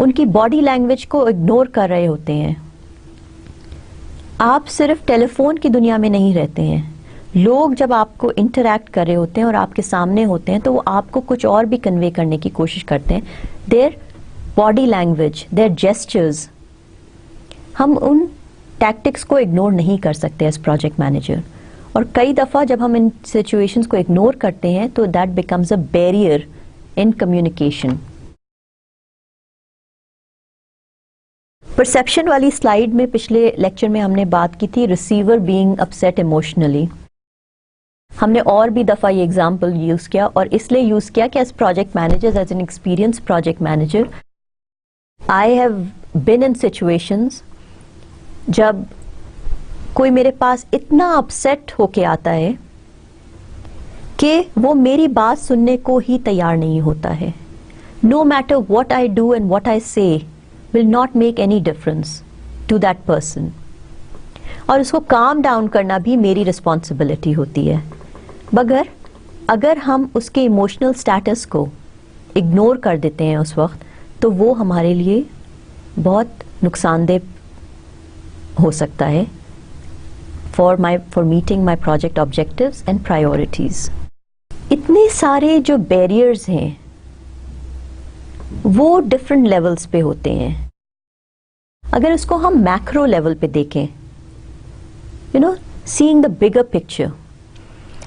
Speaker 1: उनकी बॉडी लैंग्वेज को इग्नोर कर रहे होते हैं. आप सिर्फ टेलीफोन की दुनिया में नहीं रहते हैं. लोग जब आपको इंटरैक्ट कर रहे होते हैं और आपके सामने होते हैं तो वो आपको कुछ और भी कन्वे करने की कोशिश करते हैं. Their body language, their gestures, हम उन टैक्टिक्स को इग्नोर नहीं कर सकते एज प्रोजेक्ट मैनेजर. और कई दफ़ा जब हम इन सिचुएशंस को इग्नोर करते हैं तो that becomes a barrier in communication. Perception वाली स्लाइड में पिछले लेक्चर में हमने बात की थी रिसीवर बीइंग अपसेट इमोशनली. हमने और भी दफ़ा ये एग्जाम्पल यूज़ किया और इसलिए यूज़ किया कि as project manager, as an experience project manager, I have been in situations जब कोई मेरे पास इतना अपसेट होके आता है कि वो मेरी बात सुनने को ही तैयार नहीं होता है. No matter what I do and what I say will not make any difference to that person. और उसको काम डाउन करना भी मेरी रिस्पॉन्सिबिलिटी होती है. मगर अगर हम उसके इमोशनल स्टेटस को इग्नोर कर देते हैं उस वक्त, तो वो हमारे लिए बहुत नुकसानदेह हो सकता है for meeting my project objectives and priorities. इतने सारे जो बैरियर्स हैं वो डिफरेंट लेवल्स पे होते हैं. अगर उसको हम मैक्रो लेवल पे देखें, seeing the bigger picture,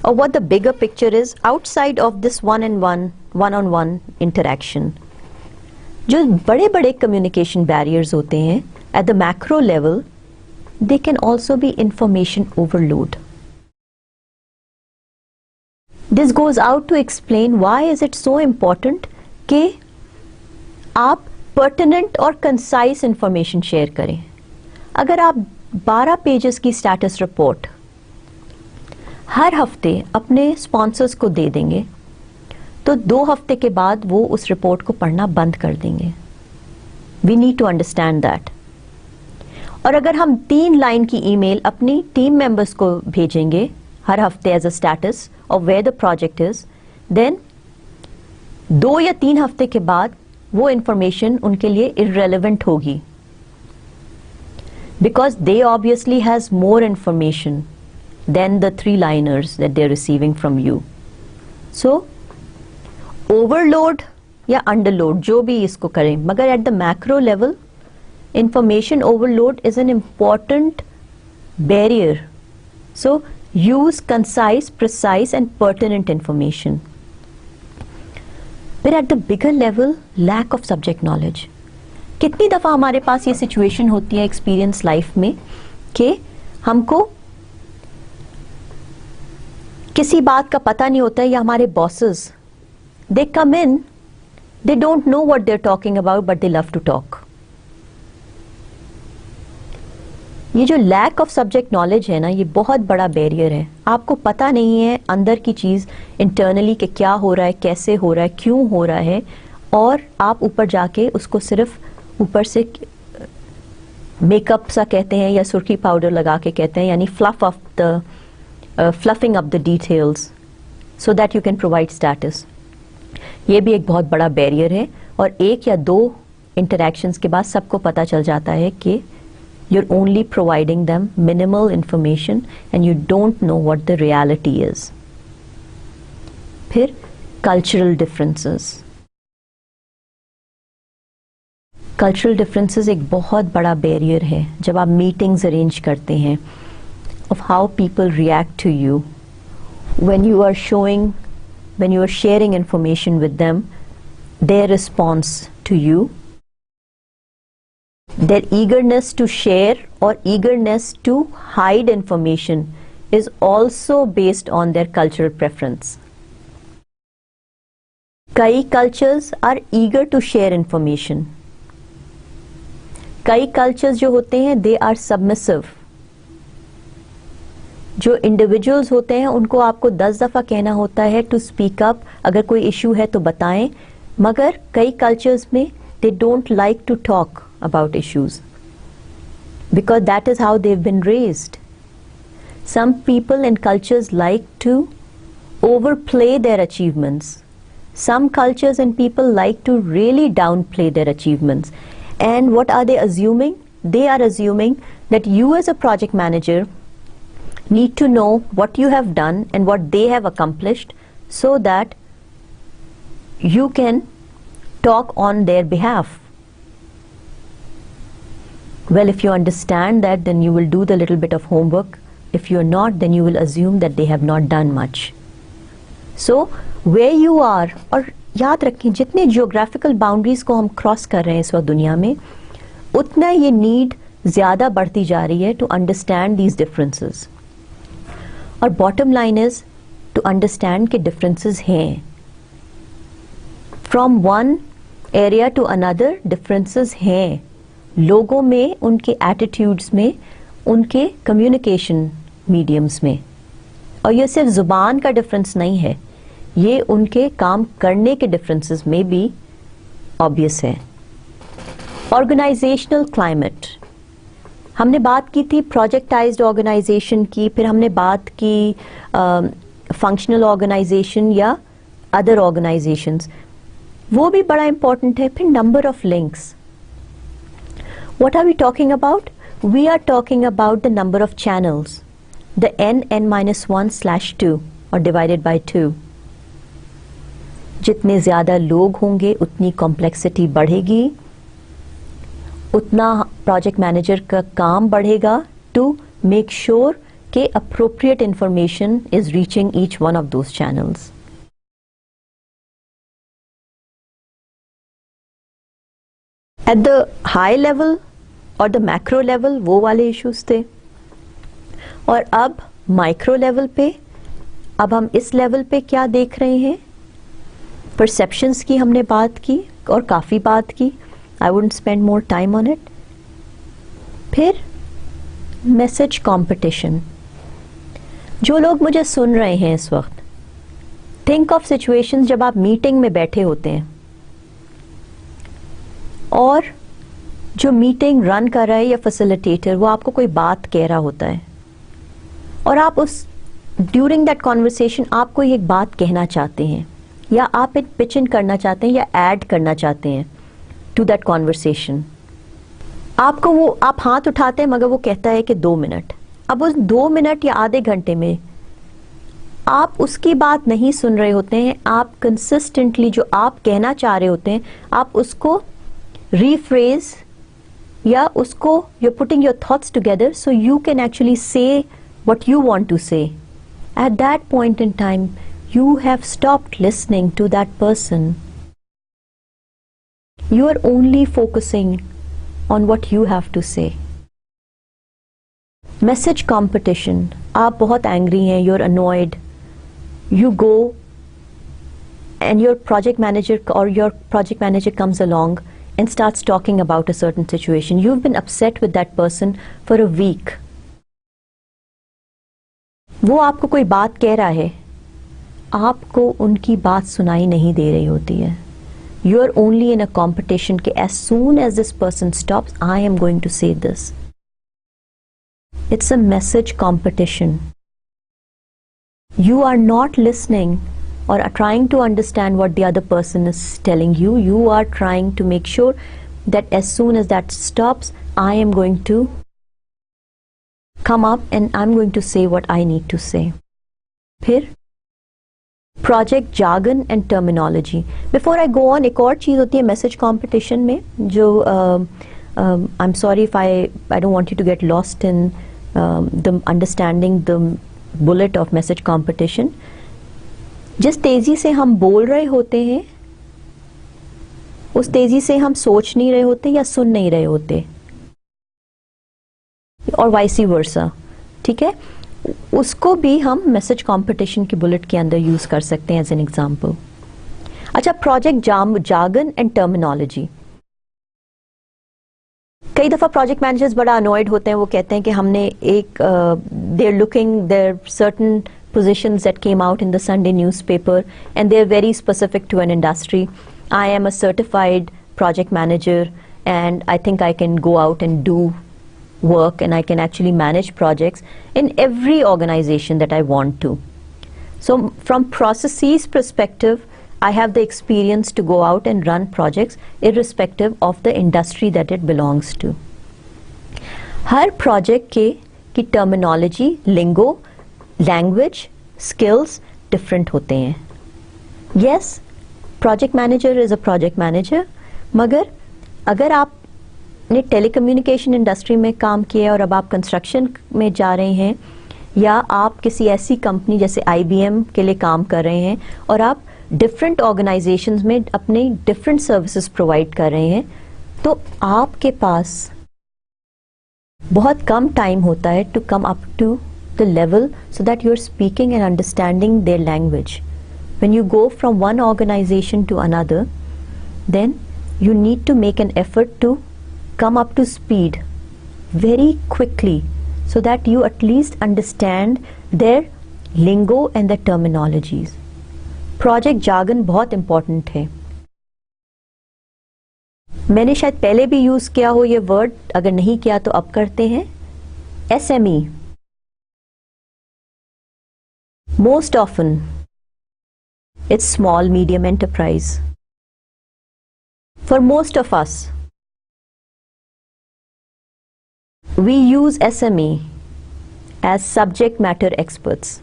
Speaker 1: or what the bigger picture is outside of this one-on-one interaction. जो बड़े बड़े communication barriers होते हैं at the macro level, they can also be information overload. This goes out to explain why is it so important कि आप pertinent और concise information share करें. अगर आप 12 पेजेस की स्टेटस रिपोर्ट हर हफ्ते अपने स्पॉन्सर्स को दे देंगे, तो 2 हफ्ते के बाद वो उस रिपोर्ट को पढ़ना बंद कर देंगे. We need to understand that. और अगर हम 3 लाइन की ईमेल अपनी टीम मेंबर्स को भेजेंगे हर हफ्ते as a status of where the project is, then 2 या 3 हफ्ते के बाद वो इंफॉर्मेशन उनके लिए इररेलेवेंट होगी, because they obviously has more information than the 3-liners that they're receiving from you. So overload या underload जो भी इसको करें, मगर at the macro level information overload is an important barrier. So use concise, precise and pertinent information. But at the bigger level, lack of subject knowledge. कितनी दफ़ा हमारे पास ये सिचुएशन होती है एक्सपीरियंस लाइफ में कि हमको किसी बात का पता नहीं होता है, या हमारे bosses they come in, they don't know what they are talking about but they love to talk. ये जो लैक ऑफ सब्जेक्ट नॉलेज है ना, ये बहुत बड़ा बैरियर है. आपको पता नहीं है अंदर की चीज़ इंटरनली कि क्या हो रहा है, कैसे हो रहा है, क्यों हो रहा है, और आप ऊपर जाके उसको सिर्फ ऊपर से मेकअप सा कहते हैं या सुर्खी पाउडर लगा के कहते हैं, यानी fluffing up the details so that you can provide status. ये भी एक बहुत बड़ा बैरियर है. और 1 या 2 इंटरेक्शंस के बाद सबको पता चल जाता है कि you're only providing them minimal information and you don't know what the reality is. फिर cultural differences. कल्चरल डिफरेंसेस एक बहुत बड़ा बैरियर है जब आप मीटिंग्स अरेंज करते हैं, of how people react to you when you are sharing information with them, their response to you, their eagerness to share और eagerness to hide information is also based on their cultural preference. कई cultures are eager to share information. कई cultures जो होते हैं they are submissive. जो individuals होते हैं उनको आपको 10 दफ़ा कहना होता है टू स्पीक अप, अगर कोई इशू है तो बताएं. मगर कई कल्चर्स में they don't like to talk about issues because that is how they have been raised. Some people and cultures like to overplay their achievements. Some cultures and people like to really downplay their achievements. And what are they assuming? They are assuming that you as a project manager need to know what you have done and what they have accomplished so that you can talk on their behalf. Well, if you understand that, then you will do the little bit of homework. If you're not, then you will assume that they have not done much. So where you are, और याद रखें जितने geographical boundaries को हम cross कर रहे हैं इस वक्त दुनिया में, उतना ये नीड ज़्यादा बढ़ती जा रही है टू अंडरस्टैंड दीज डिफरेंसेस. और bottom line is to understand के डिफरेंसेस हैं. From 1 area to another differences हैं लोगों में, उनके एटीट्यूड्स में, उनके कम्युनिकेशन मीडियम्स में। और ये सिर्फ जुबान का डिफरेंस नहीं है, ये उनके काम करने के डिफरेंसेस में भी ऑब्वियस है। ऑर्गेनाइजेशनल क्लाइमेट, हमने बात की थी प्रोजेक्टाइज्ड ऑर्गेनाइजेशन की, फिर हमने बात की फंक्शनल ऑर्गेनाइजेशन या अदर ऑर्गेनाइजेशंस, वो भी बड़ा इंपॉर्टेंट है। फिर number of links, what are we talking about? We are talking about the number of channels, द n(n-1/2 और डिवाइडेड बाय 2। जितने ज्यादा लोग होंगे उतनी कॉम्प्लेक्सिटी बढ़ेगी, उतना प्रोजेक्ट मैनेजर का काम बढ़ेगा टू मेक श्योर कि appropriate information is reaching each one of those channels. At the high level और the macro level वो वाले issues थे, और अब माइक्रो लेवल पे, अब हम इस लेवल पे क्या देख रहे हैं? परसेप्शंस की हमने बात की और काफ़ी बात की, I wouldn't spend more time on it. फिर मैसेज कंपटीशन। जो लोग मुझे सुन रहे हैं इस वक्त, थिंक ऑफ सिचुएशंस जब आप मीटिंग में बैठे होते हैं और जो मीटिंग रन कर रहा है या फैसिलिटेटर वो आपको कोई बात कह रहा होता है और आप उस ड्यूरिंग दैट कॉन्वर्सेशन आप कोई एक बात कहना चाहते हैं या आप एक पिच इन करना चाहते हैं या ऐड करना चाहते हैं टू दैट कॉन्वर्सेशन। आपको वो, आप हाथ उठाते हैं मगर वो कहता है कि 2 मिनट। अब उस 2 मिनट या आधे घंटे में आप उसकी बात नहीं सुन रहे होते हैं, आप कंसिस्टेंटली जो आप कहना चाह रहे होते हैं आप उसको रीफ्रेज या उसको you're putting your thoughts together so you can actually say what you want to say. At that point in time, you have stopped listening to that person. You are only focusing on what you have to say. Message competition. आप बहुत angry हैं, you're annoyed. You go and your project manager comes along and starts talking about a certain situation. You've been upset with that person for a week. वो आपको कोई बात कह रहा है, आपको उनकी बात सुनाई नहीं दे रही होती है. You are only in a competition कि as soon as this person stops, I am going to say this. It's a message competition. You are not listening or are trying to understand what the other person is telling you. You are trying to make sure that as soon as that stops, I am going to come up and I'm going to say what I need to say. फिर project jargon and terminology. Before I go on, एक और चीज़ होती है message competition में जो I'm sorry if I don't want you to get lost in the understanding the bullet of message competition. जिस तेजी से हम बोल रहे होते हैं उस तेजी से हम सोच नहीं रहे होते या सुन नहीं रहे होते, और वाइसी वर्सा. ठीक है, उसको भी हम मैसेज कंपटीशन की बुलेट के अंदर यूज कर सकते हैं एज एन एग्जांपल. अच्छा, प्रोजेक्ट जार्गन एंड टर्मिनोलॉजी. कई दफा प्रोजेक्ट मैनेजर्स बड़ा अनॉयड होते हैं, वो कहते हैं कि हमने एक they are looking there certain positions that came out in the Sunday newspaper and they're very specific to an industry. I am a certified project manager and I think I can go out and do work and I can actually manage projects in every organization that I want to. So from processes perspective, I have the experience to go out and run projects irrespective of the industry that it belongs to. Her project की terminology, lingo, language, skills different होते हैं. Yes, project manager is a project manager, मगर अगर आपने telecommunication industry में काम किया और अब आप कंस्ट्रक्शन में जा रहे हैं या आप किसी ऐसी कंपनी जैसे IBM के लिए काम कर रहे हैं और आप डिफरेंट ऑर्गेनाइजेशंस में अपने डिफरेंट सर्विसेज प्रोवाइड कर रहे हैं, तो आपके पास बहुत कम टाइम होता है to come up to the level so that you're speaking and understanding their language. When you go from one organization to another, then you need to make an effort to come up to speed very quickly so that you at least understand their lingo and their terminologies. Project jargon बहुत important है. मैंने शायद पहले भी use किया हो ये word, अगर नहीं किया तो अब करते हैं. SME. Most often it's small medium enterprise. For most of us, we use SME as subject matter experts.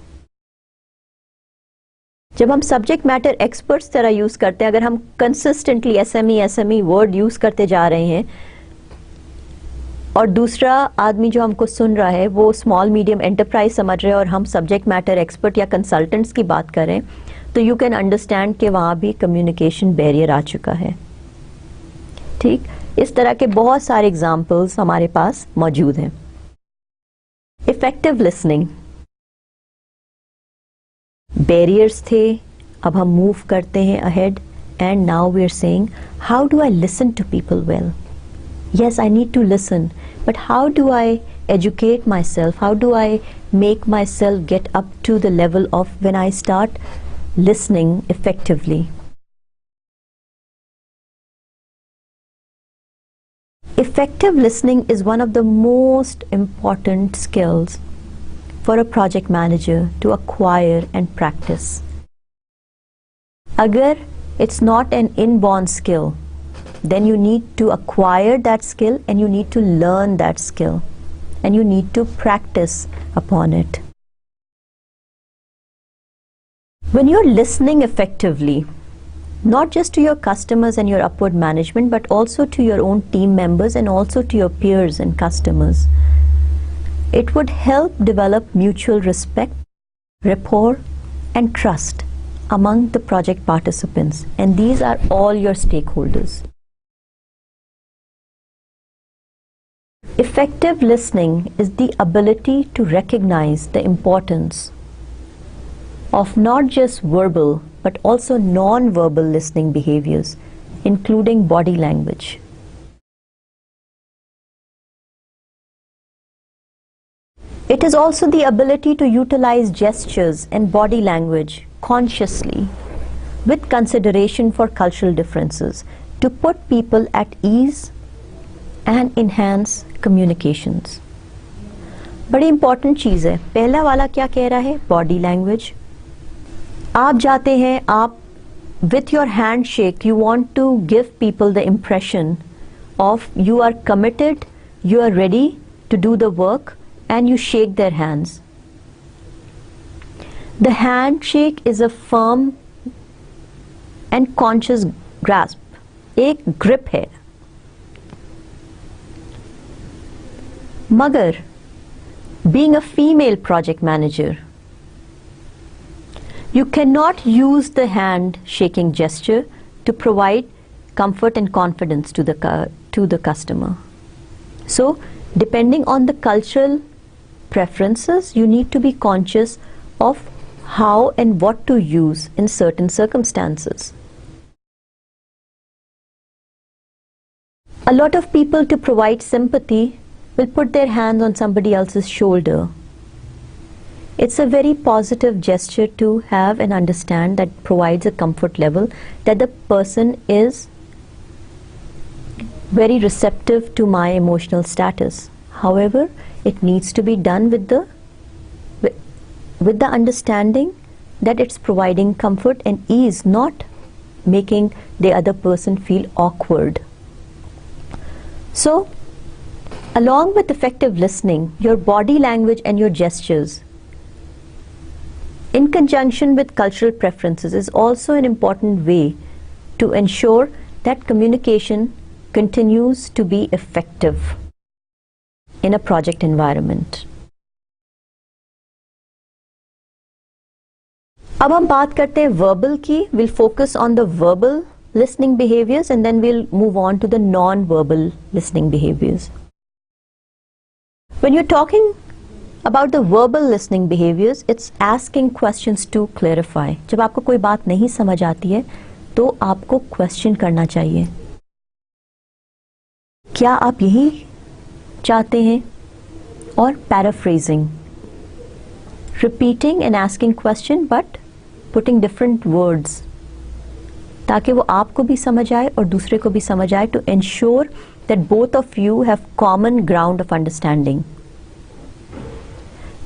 Speaker 1: जब हम सब्जेक्ट मैटर एक्सपर्ट्स तरह यूज करते हैं, अगर हम कंसिस्टेंटली SME वर्ड यूज करते जा रहे हैं और दूसरा आदमी जो हमको सुन रहा है वो स्मॉल मीडियम एंटरप्राइज समझ रहे हैं और हम सब्जेक्ट मैटर एक्सपर्ट या कंसल्टेंट्स की बात करें, तो यू कैन अंडरस्टैंड कि वहाँ भी कम्युनिकेशन बैरियर आ चुका है. ठीक, इस तरह के बहुत सारे एग्जाम्पल्स हमारे पास मौजूद हैं. Effective listening. बैरियर्स थे, अब हम मूव करते हैं ahead and now we are saying how do I listen to people well. Yes, I need to listen, but how do I educate myself? How do I make myself get up to the level of when I start listening effectively? Effective listening is one of the most important skills for a project manager to acquire and practice. Agar it's not an inborn skill, then you need to acquire that skill and you need to learn that skill and you need to practice upon it. When you're listening effectively, not just to your customers and your upward management, but also to your own team members and also to your peers and customers, it would help develop mutual respect, rapport, and trust among the project participants, and these are all your stakeholders. Effective listening is the ability to recognize the importance of not just verbal but also non-verbal listening behaviors, including body language. It is also the ability to utilize gestures and body language consciously with consideration for cultural differences to put people at ease and enhance communications. बड़ी important चीज़ है. पहला वाला क्या कह रहा है? Body language. आप जाते हैं, आप with your handshake you want to give people the impression of you are committed, you are ready to do the work, and you shake their hands. The handshake is a firm and conscious grasp. एक grip है. मगर being a female project manager, you cannot use the hand shaking gesture to provide comfort and confidence to the customer. So depending on the cultural preferences, you need to be conscious of how and what to use in certain circumstances. A lot of people, to provide sympathy, will put their hands on somebody else's shoulder. It's a very positive gesture to have and understand, that provides a comfort level that the person is very receptive to my emotional status. However, it needs to be done with the understanding that it's providing comfort and ease, not making the other person feel awkward. So, along with effective listening, your body language and your gestures, in conjunction with cultural preferences, is also an important way to ensure that communication continues to be effective in a project environment. अब हम बात करते हैं verbal की. We'll focus on the verbal listening behaviors and then we'll move on to the non-verbal listening behaviors. When you're talking about the verbal listening behaviors, it's asking questions to clarify. जब आपको कोई बात नहीं समझ आती है तो आपको question करना चाहिए. क्या आप यही चाहते हैं? और paraphrasing, repeating and asking question but putting different words, ताकि वो आपको भी समझ आए और दूसरे को भी समझ आए, to ensure that both of you have common ground of understanding.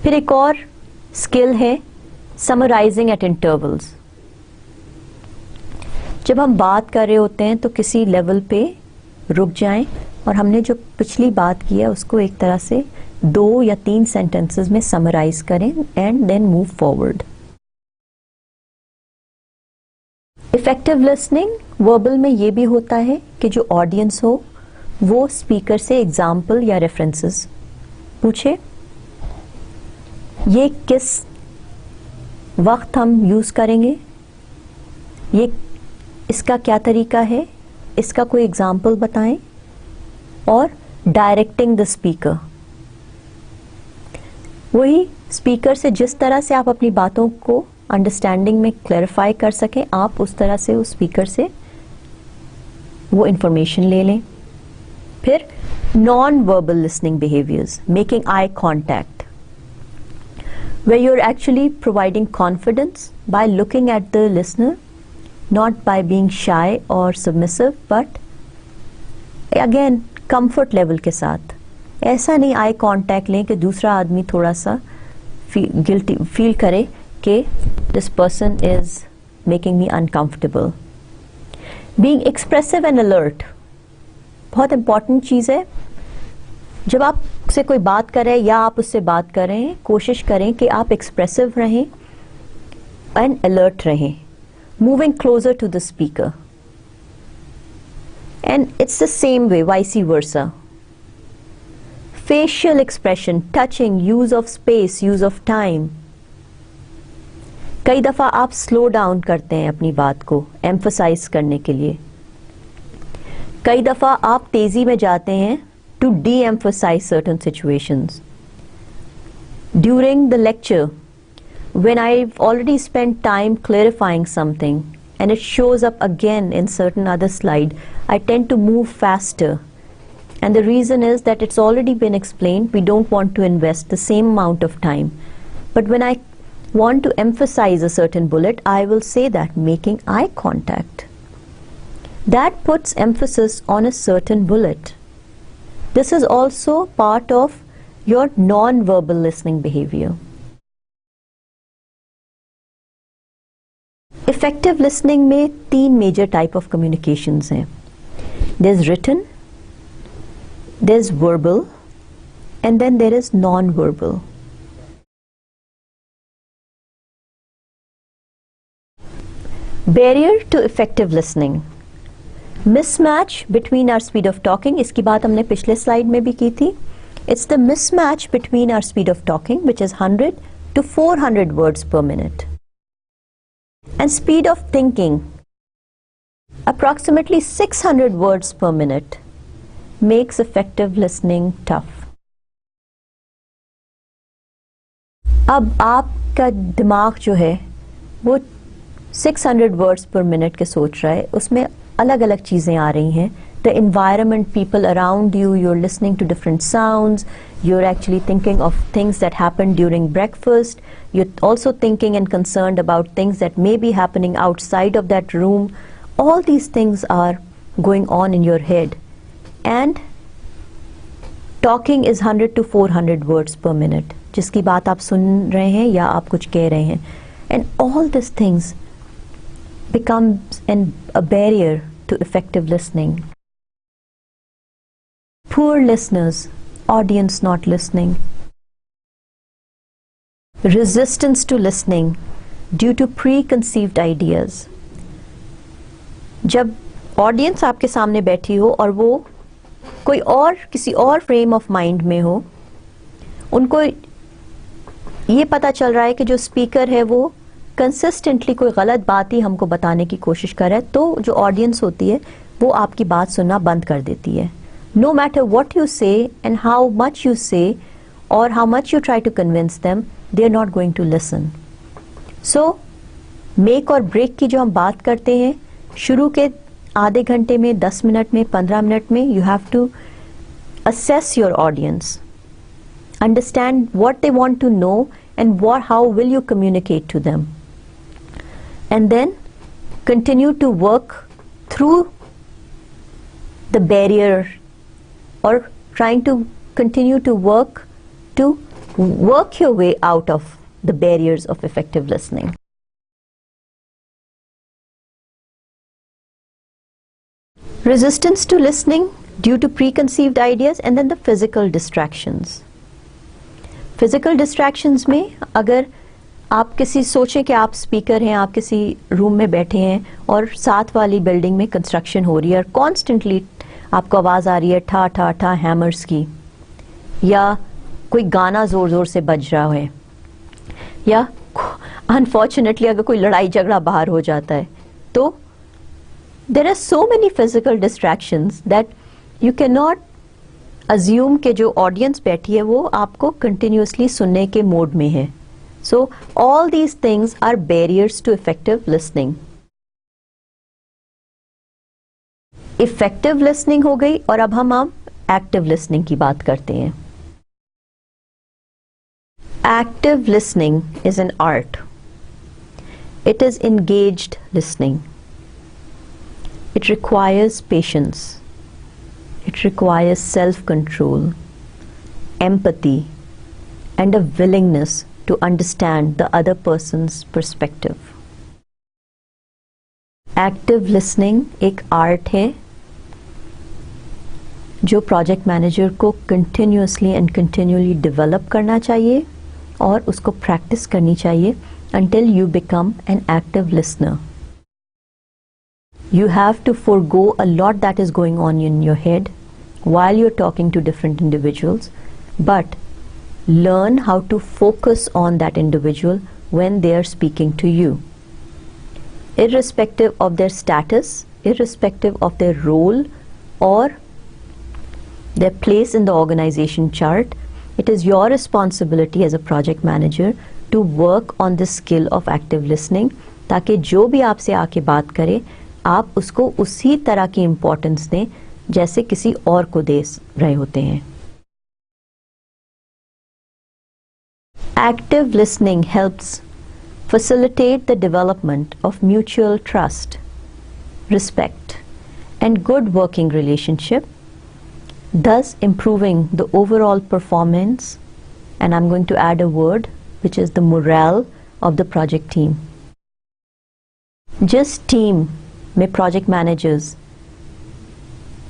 Speaker 1: फिर एक और स्किल है समराइजिंग एट इंटरवल्स। जब हम बात कर रहे होते हैं तो किसी लेवल पे रुक जाएं और हमने जो पिछली बात की है उसको एक तरह से 2 या 3 सेंटेंसेस में समराइज करें and then move forward. Effective listening verbal में ये भी होता है कि जो ऑडियंस हो वो स्पीकर से एग्जाम्पल या रेफरेंसेस पूछे। ये किस वक्त हम यूज करेंगे, ये इसका क्या तरीका है, इसका कोई एग्जाम्पल बताएं। और डायरेक्टिंग द स्पीकर, वही स्पीकर से जिस तरह से आप अपनी बातों को अंडरस्टैंडिंग में क्लैरिफाई कर सकें, आप उस तरह से उस स्पीकर से वो इंफॉर्मेशन ले लें। फिर non verbal listening behaviours, making eye contact, where you're actually providing confidence by looking at the listener, not by being shy or submissive, but again comfort level के साथ। ऐसा नहीं आई कांटेक्ट लें कि दूसरा आदमी थोड़ा सा गिल्टी फील करे कि this person is making me uncomfortable. Being expressive and alert बहुत इंपॉर्टेंट चीज़ है। जब आपसे कोई बात करे या आप उससे बात करें, कोशिश करें कि आप एक्सप्रेसिव रहें एंड अलर्ट रहें, moving closer to the speaker. And it's the same way vice versa. Facial expression, touching, use of space, use of time. कई दफा आप स्लो डाउन करते हैं अपनी बात को एम्फसाइज करने के लिए, कई दफा आप तेजी में जाते हैं to de-emphasize certain situations. During the lecture, when I've already spent time clarifying something and it shows up again in certain other slide, I tend to move faster. And the reason is that it's already been explained, we don't want to invest the same amount of time. But when I want to emphasize a certain bullet, I will say that making eye contact. That puts emphasis on a certain bullet. This is also part of your non-verbal listening behavior. Effective listening में 3 major type of communications हैं. There's written, there's verbal, and then there is non-verbal. Barrier to effective listening. Mismatch between our speed of talking, इसकी बात हमने पिछले slide में भी की थी। It's the mismatch between our speed of talking, which is 100 to 400 words per minute, and speed of thinking, approximately 600 words per minute, makes effective listening tough. अब आपका दिमाग जो है वो 600 words per minute के सोच रहा है, उसमें अलग अलग चीज़ें आ रही हैं। The environment, people around you, you're listening to different sounds, you're actually thinking of things that happened during breakfast, you're also thinking and concerned about things that may be happening outside of that room. All these things are going on in your head. And talking is 100 to 400 words per minute, जिसकी बात आप सुन रहे हैं या आप कुछ कह रहे हैं। And all these things becomes a barrier to effective listening. Poor listeners, audience not listening. Resistance to listening due to preconceived ideas. जब ऑडियंस आपके सामने बैठी हो और वो कोई और किसी और फ्रेम ऑफ माइंड में हो, उनको ये पता चल रहा है कि जो स्पीकर है वो कंसिस्टेंटली कोई गलत बात ही हमको बताने की कोशिश कर रहा है, तो जो ऑडियंस होती है वो आपकी बात सुनना बंद कर देती है। No matter what you say and how much you say और how much you try to convince them, they are not going to listen. So make और ब्रेक की जो हम बात करते हैं, शुरू के आधे घंटे में, 10 मिनट में, 15 मिनट में, you have to assess your audience, understand what they want to know and how will you communicate to them, and then continue to work through the barrier, or trying to continue to work your way out of the barriers of effective listening. Resistance to listening due to preconceived ideas, and then the physical distractions. Physical distractions में अगर आप किसी सोचें कि आप speaker हैं, आप किसी रूम में बैठे हैं और साथ वाली बिल्डिंग में कंस्ट्रक्शन हो रही है और कॉन्स्टेंटली आपको आवाज़ आ रही है ठा ठा ठा हैमर्स की, या कोई गाना ज़ोर ज़ोर से बज रहा है, या अनफॉर्चुनेटली अगर कोई लड़ाई झगड़ा बाहर हो जाता है, तो there are so many physical distractions that you cannot assume कि जो audience बैठी है वो आपको continuously सुनने के मोड में है. So all these things are barriers to effective listening. Effective listening हो गई, और अब हम active listening की बात करते हैं. Active listening is an art. It is engaged listening. It requires patience. It requires self-control, empathy, and a willingness to understand the other person's perspective. Active listening एक art है जो project manager को continuously and continually develop करना चाहिए और उसको practice करनी चाहिए until you become an active listener. You have to forego a lot that is going on in your head while you're talking to different individuals, but learn how to focus on that individual when they are speaking to you. Irrespective of their status, irrespective of their role or their place in the organization chart, it is your responsibility as a project manager to work on this skill of active listening, ताकि जो भी आपसे आके बात करे आप उसको उसी तरह की इम्पोर्टेंस दें जैसे किसी और को दे रहे होते हैं. Active listening helps facilitate the development of mutual trust, respect, and good working relationship, thus improving the overall performance, and I'm going to add a word which is the morale of the project team. जिस team में project managers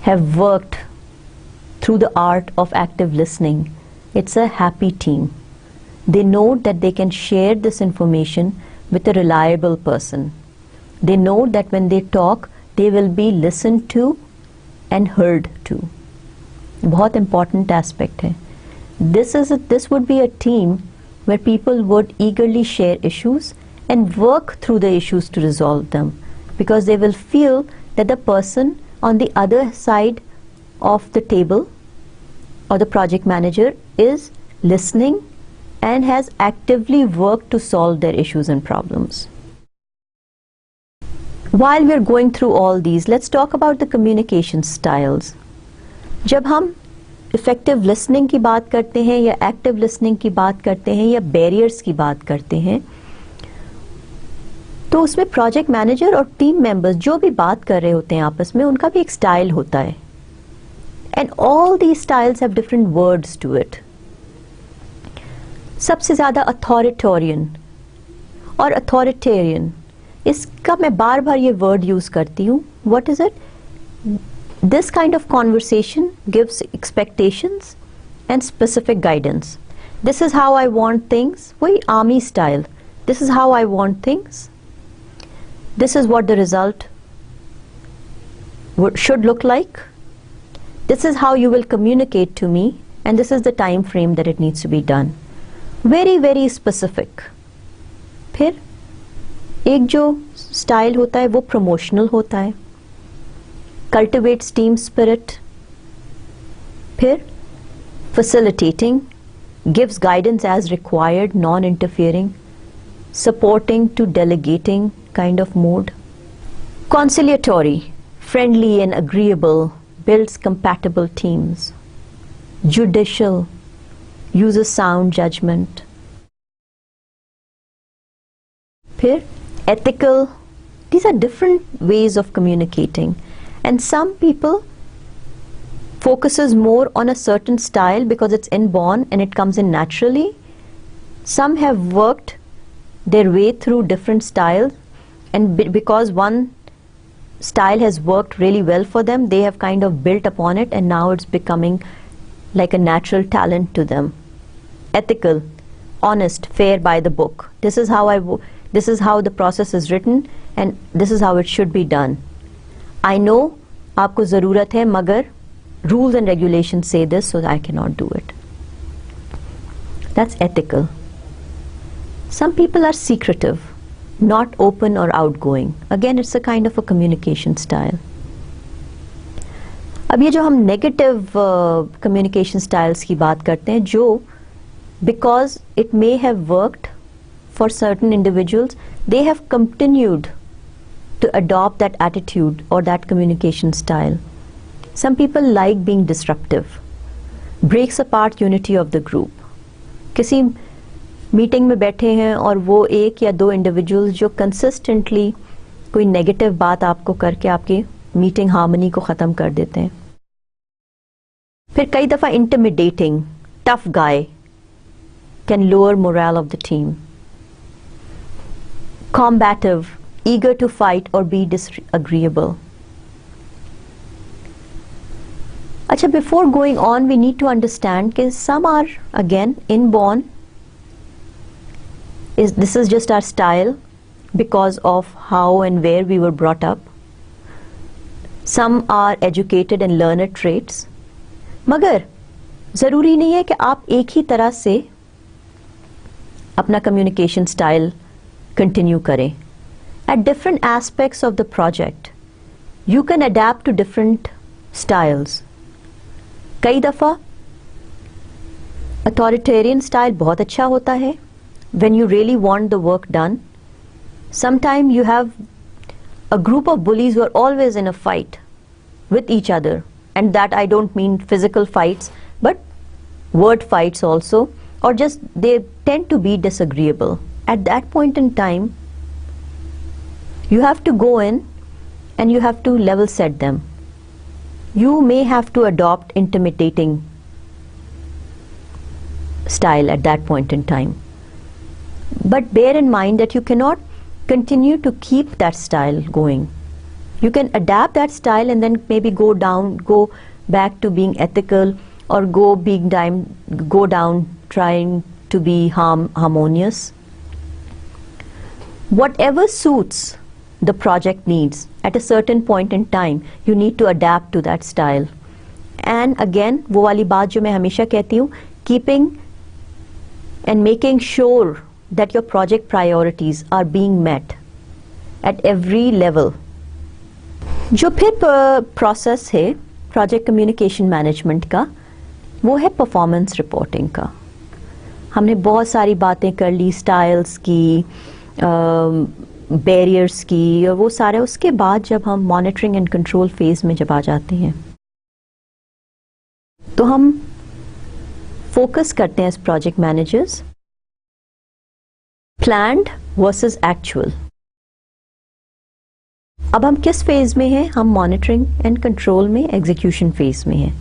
Speaker 1: have worked through the art of active listening, it's a happy team. They know that they can share this information with a reliable person. They know that when they talk, they will be listened to and heard to. बहुत important aspect है. This would be a team where people would eagerly share issues and work through the issues to resolve them, because they will feel that the person on the other side of the table or the project manager is listening and has actively worked to solve their issues and problems. While we are going through all these, let's talk about the communication styles. जब हम effective listening की बात करते हैं या active listening की बात करते हैं या barriers की बात करते हैं, तो उसमें प्रोजेक्ट मैनेजर और टीम मेंबर्स जो भी बात कर रहे होते हैं आपस में, उनका भी एक स्टाइल होता है. And all these styles have different words to it. सबसे ज़्यादा अथॉरिटेरियन और अथॉरिटेरियन, इसका मैं बार बार ये वर्ड यूज़ करती हूँ. What is it? This kind of conversation gives expectations and specific guidance. This is how I want things. वही army style. This is how I want things. This is what the result should look like. This is how you will communicate to me, and this is the time frame that it needs to be done. Very, very specific. फिर एक जो style होता है वो promotional होता है, cultivates team spirit. फिर facilitating, gives guidance as required, non-interfering, supporting to delegating kind of mode. Conciliatory, friendly and agreeable, builds compatible teams. judicial, uses sound judgment. फिर ethical, these are different ways of communicating, and some people focuses more on a certain style because it's inborn and it comes in naturally. Some have worked their way through different styles, and because one style has worked really well for them, they have kind of built upon it, and now it's becoming like a natural talent to them. Ethical, honest, fair by the book. This is how the process is written, and this is how it should be done. I know आपको ज़रूरत है, मगर rules and regulations say this, so I cannot do it. That's ethical. Some people are secretive, not open or outgoing. Again, it's a kind of a communication style. अब ये जो हम negative communication styles की बात करते हैं, जो because it may have worked for certain individuals, they have continued to adopt that attitude or that communication style. Some people like being disruptive, breaks apart unity of the group. किसी meeting में बैठे हैं और वो एक या दो individuals जो कंसिस्टेंटली कोई नेगेटिव बात आपको करके आपकी मीटिंग हार्मनी को ख़त्म कर देते हैं. फिर कई दफ़ा intimidating, tough guy can lower morale of the team. Combative, eager to fight or be disagreeable. Acha, before going on, we need to understand that some are again inborn. This is just our style because of how and where we were brought up. Some are educated and learned traits. मगर ज़रूरी नहीं है कि आप एक ही तरह से अपना communication style continue करें. At different aspects of the project, you can adapt to different styles. कई दफ़ा authoritarian style बहुत अच्छा होता है when you really want the work done. Sometimes you have a group of bullies who are always in a fight with each other, and that I don't mean physical fights but word fights also, or just they tend to be disagreeable. At that point in time, you have to go in and you have to level set them. You may have to adopt intimidating style at that point in time, but bear in mind that you cannot continue to keep that style going. You can adapt that style and then maybe go back to being ethical, or go down trying to be harmonious. Whatever suits the project needs at a certain point in time, you need to adapt to that style. And again, वो वाली बात जो मैं हमेशा कहती हूँ, keeping and making sure that your project priorities are being met at every level. जो फिर process है project communication management का, वो है performance reporting का. हमने बहुत सारी बातें कर ली styles की, barriers की, और वो सारे उसके बाद जब हम monitoring and control phase में जब आ जाते हैं, तो हम focus करते हैं as project managers planned versus actual. अब हम किस phase में हैं? हम monitoring and control में, execution phase में हैं.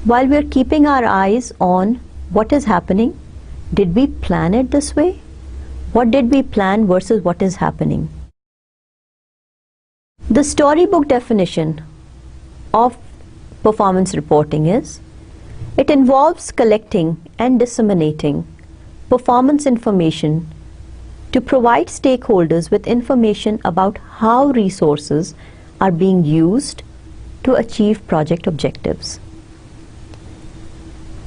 Speaker 1: While we are keeping our eyes on what is happening, did we plan it this way? What did we plan versus what is happening? The storybook definition of performance reporting is, it involves collecting and disseminating performance information to provide stakeholders with information about how resources are being used to achieve project objectives.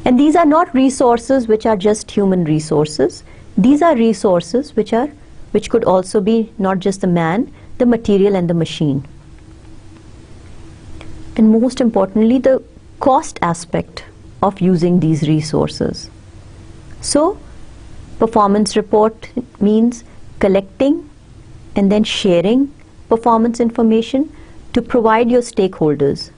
Speaker 1: And these are not resources which are just human resources. These are resources which could also be not just the man, the material and the machine. And most importantly, the cost aspect of using these resources. So, performance report means collecting and then sharing performance information to provide your stakeholders.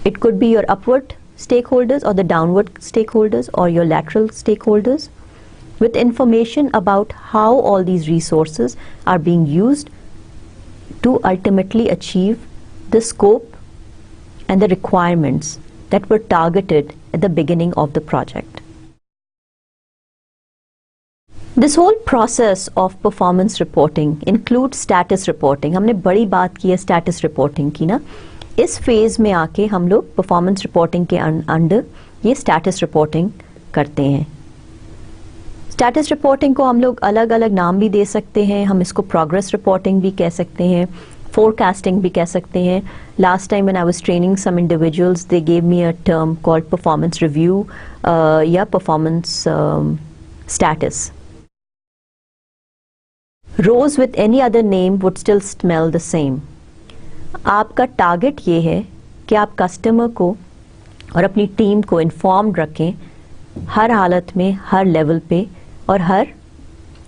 Speaker 1: It could be your upward stakeholders or the downward stakeholders or your lateral stakeholders with information about how all these resources are being used to ultimately achieve the scope and the requirements that were targeted at the beginning of the project. This whole process of performance reporting includes status reporting. हमने बड़ी बात की है status reporting की ना. इस phase में आके हम लोग performance reporting के under ये status reporting करते हैं. Status reporting को हम लोग अलग अलग नाम भी दे सकते हैं. हम इसको progress reporting भी कह सकते हैं. Forecasting भी कह सकते हैं. Last time when I was training some individuals, they gave me a term called performance review या performance status. Rows with any other name would still smell the same. आपका टारगेट ये है कि आप कस्टमर को और अपनी टीम को इन्फॉर्म्ड रखें हर हालत में, हर लेवल पे और हर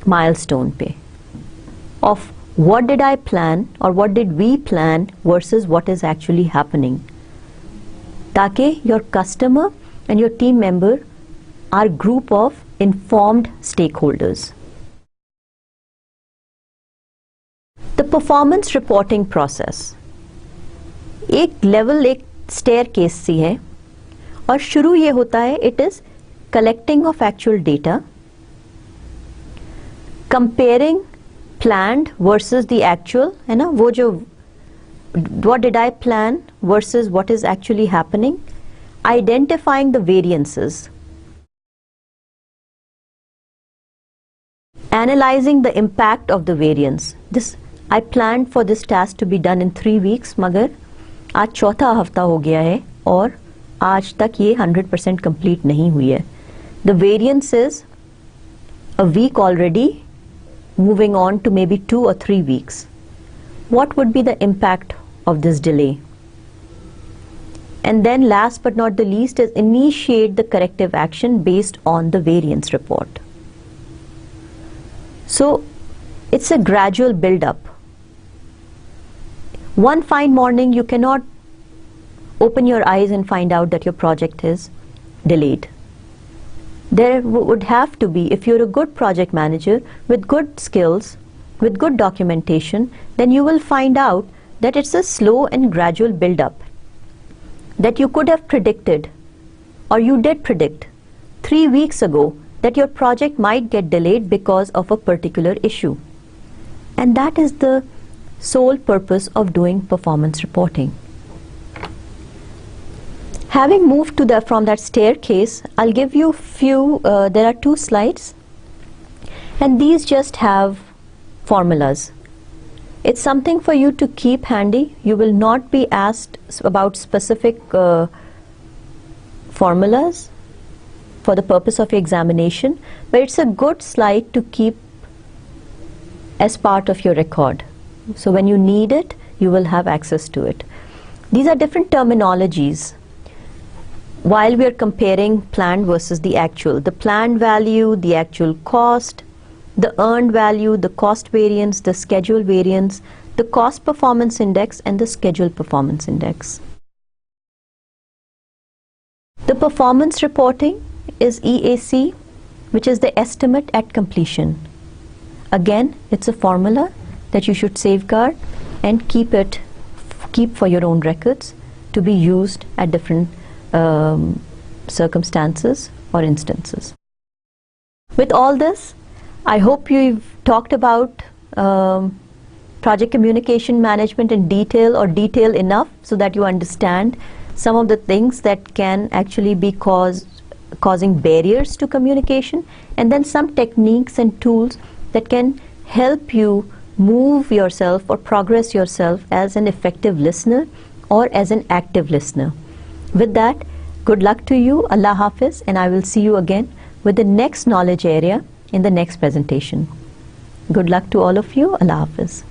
Speaker 1: माइलस्टोन पे of what did I plan or what did we plan versus what is actually happening, ताकि your customer and your team member are group of informed stakeholders. The performance reporting process एक level, एक staircase सी है और शुरू ये होता है, it is collecting of actual data, comparing planned versus the actual, है ना, वो जो what did I plan versus what is actually happening, identifying the variances, analyzing the impact of the variance. This I planned for this task to be done in 3 weeks, मगर आज चौथा हफ्ता हो गया है और आज तक ये 100% complete नहीं हुई है. The variance is a week already, moving on to maybe 2 or 3 weeks. What would be the impact of this delay? And then last but not the least is initiate the corrective action based on the variance report. So it's a gradual build-up. One fine morning you cannot open your eyes and find out that your project is delayed. There would have to be, if you're a good project manager with good skills, with good documentation, then you will find out that it's a slow and gradual build-up, that you could have predicted or you did predict 3 weeks ago that your project might get delayed because of a particular issue. And that is the sole purpose of doing performance reporting. Having moved to from that staircase, I'll give you few, there are 2 slides and these just have formulas. It's something for you to keep handy. You will not be asked about specific formulas for the purpose of your examination, but it's a good slide to keep as part of your record. So when you need it, you will have access to it. These are different terminologies while we are comparing planned versus the actual. The planned value, the actual cost, the earned value, the cost variance, the schedule variance, the cost performance index and the schedule performance index. The performance reporting is EAC, which is the estimate at completion. Again, it's a formula that you should safeguard and keep for your own records to be used at different circumstances or instances. With all this, I hope you've talked about project communication management in detail or detail enough so that you understand some of the things that can actually be causing barriers to communication, and then some techniques and tools that can help you move yourself or progress yourself as an effective listener or as an active listener. With that, good luck to you, Allah Hafiz, and I will see you again with the next knowledge area in the next presentation. Good luck to all of you, Allah Hafiz.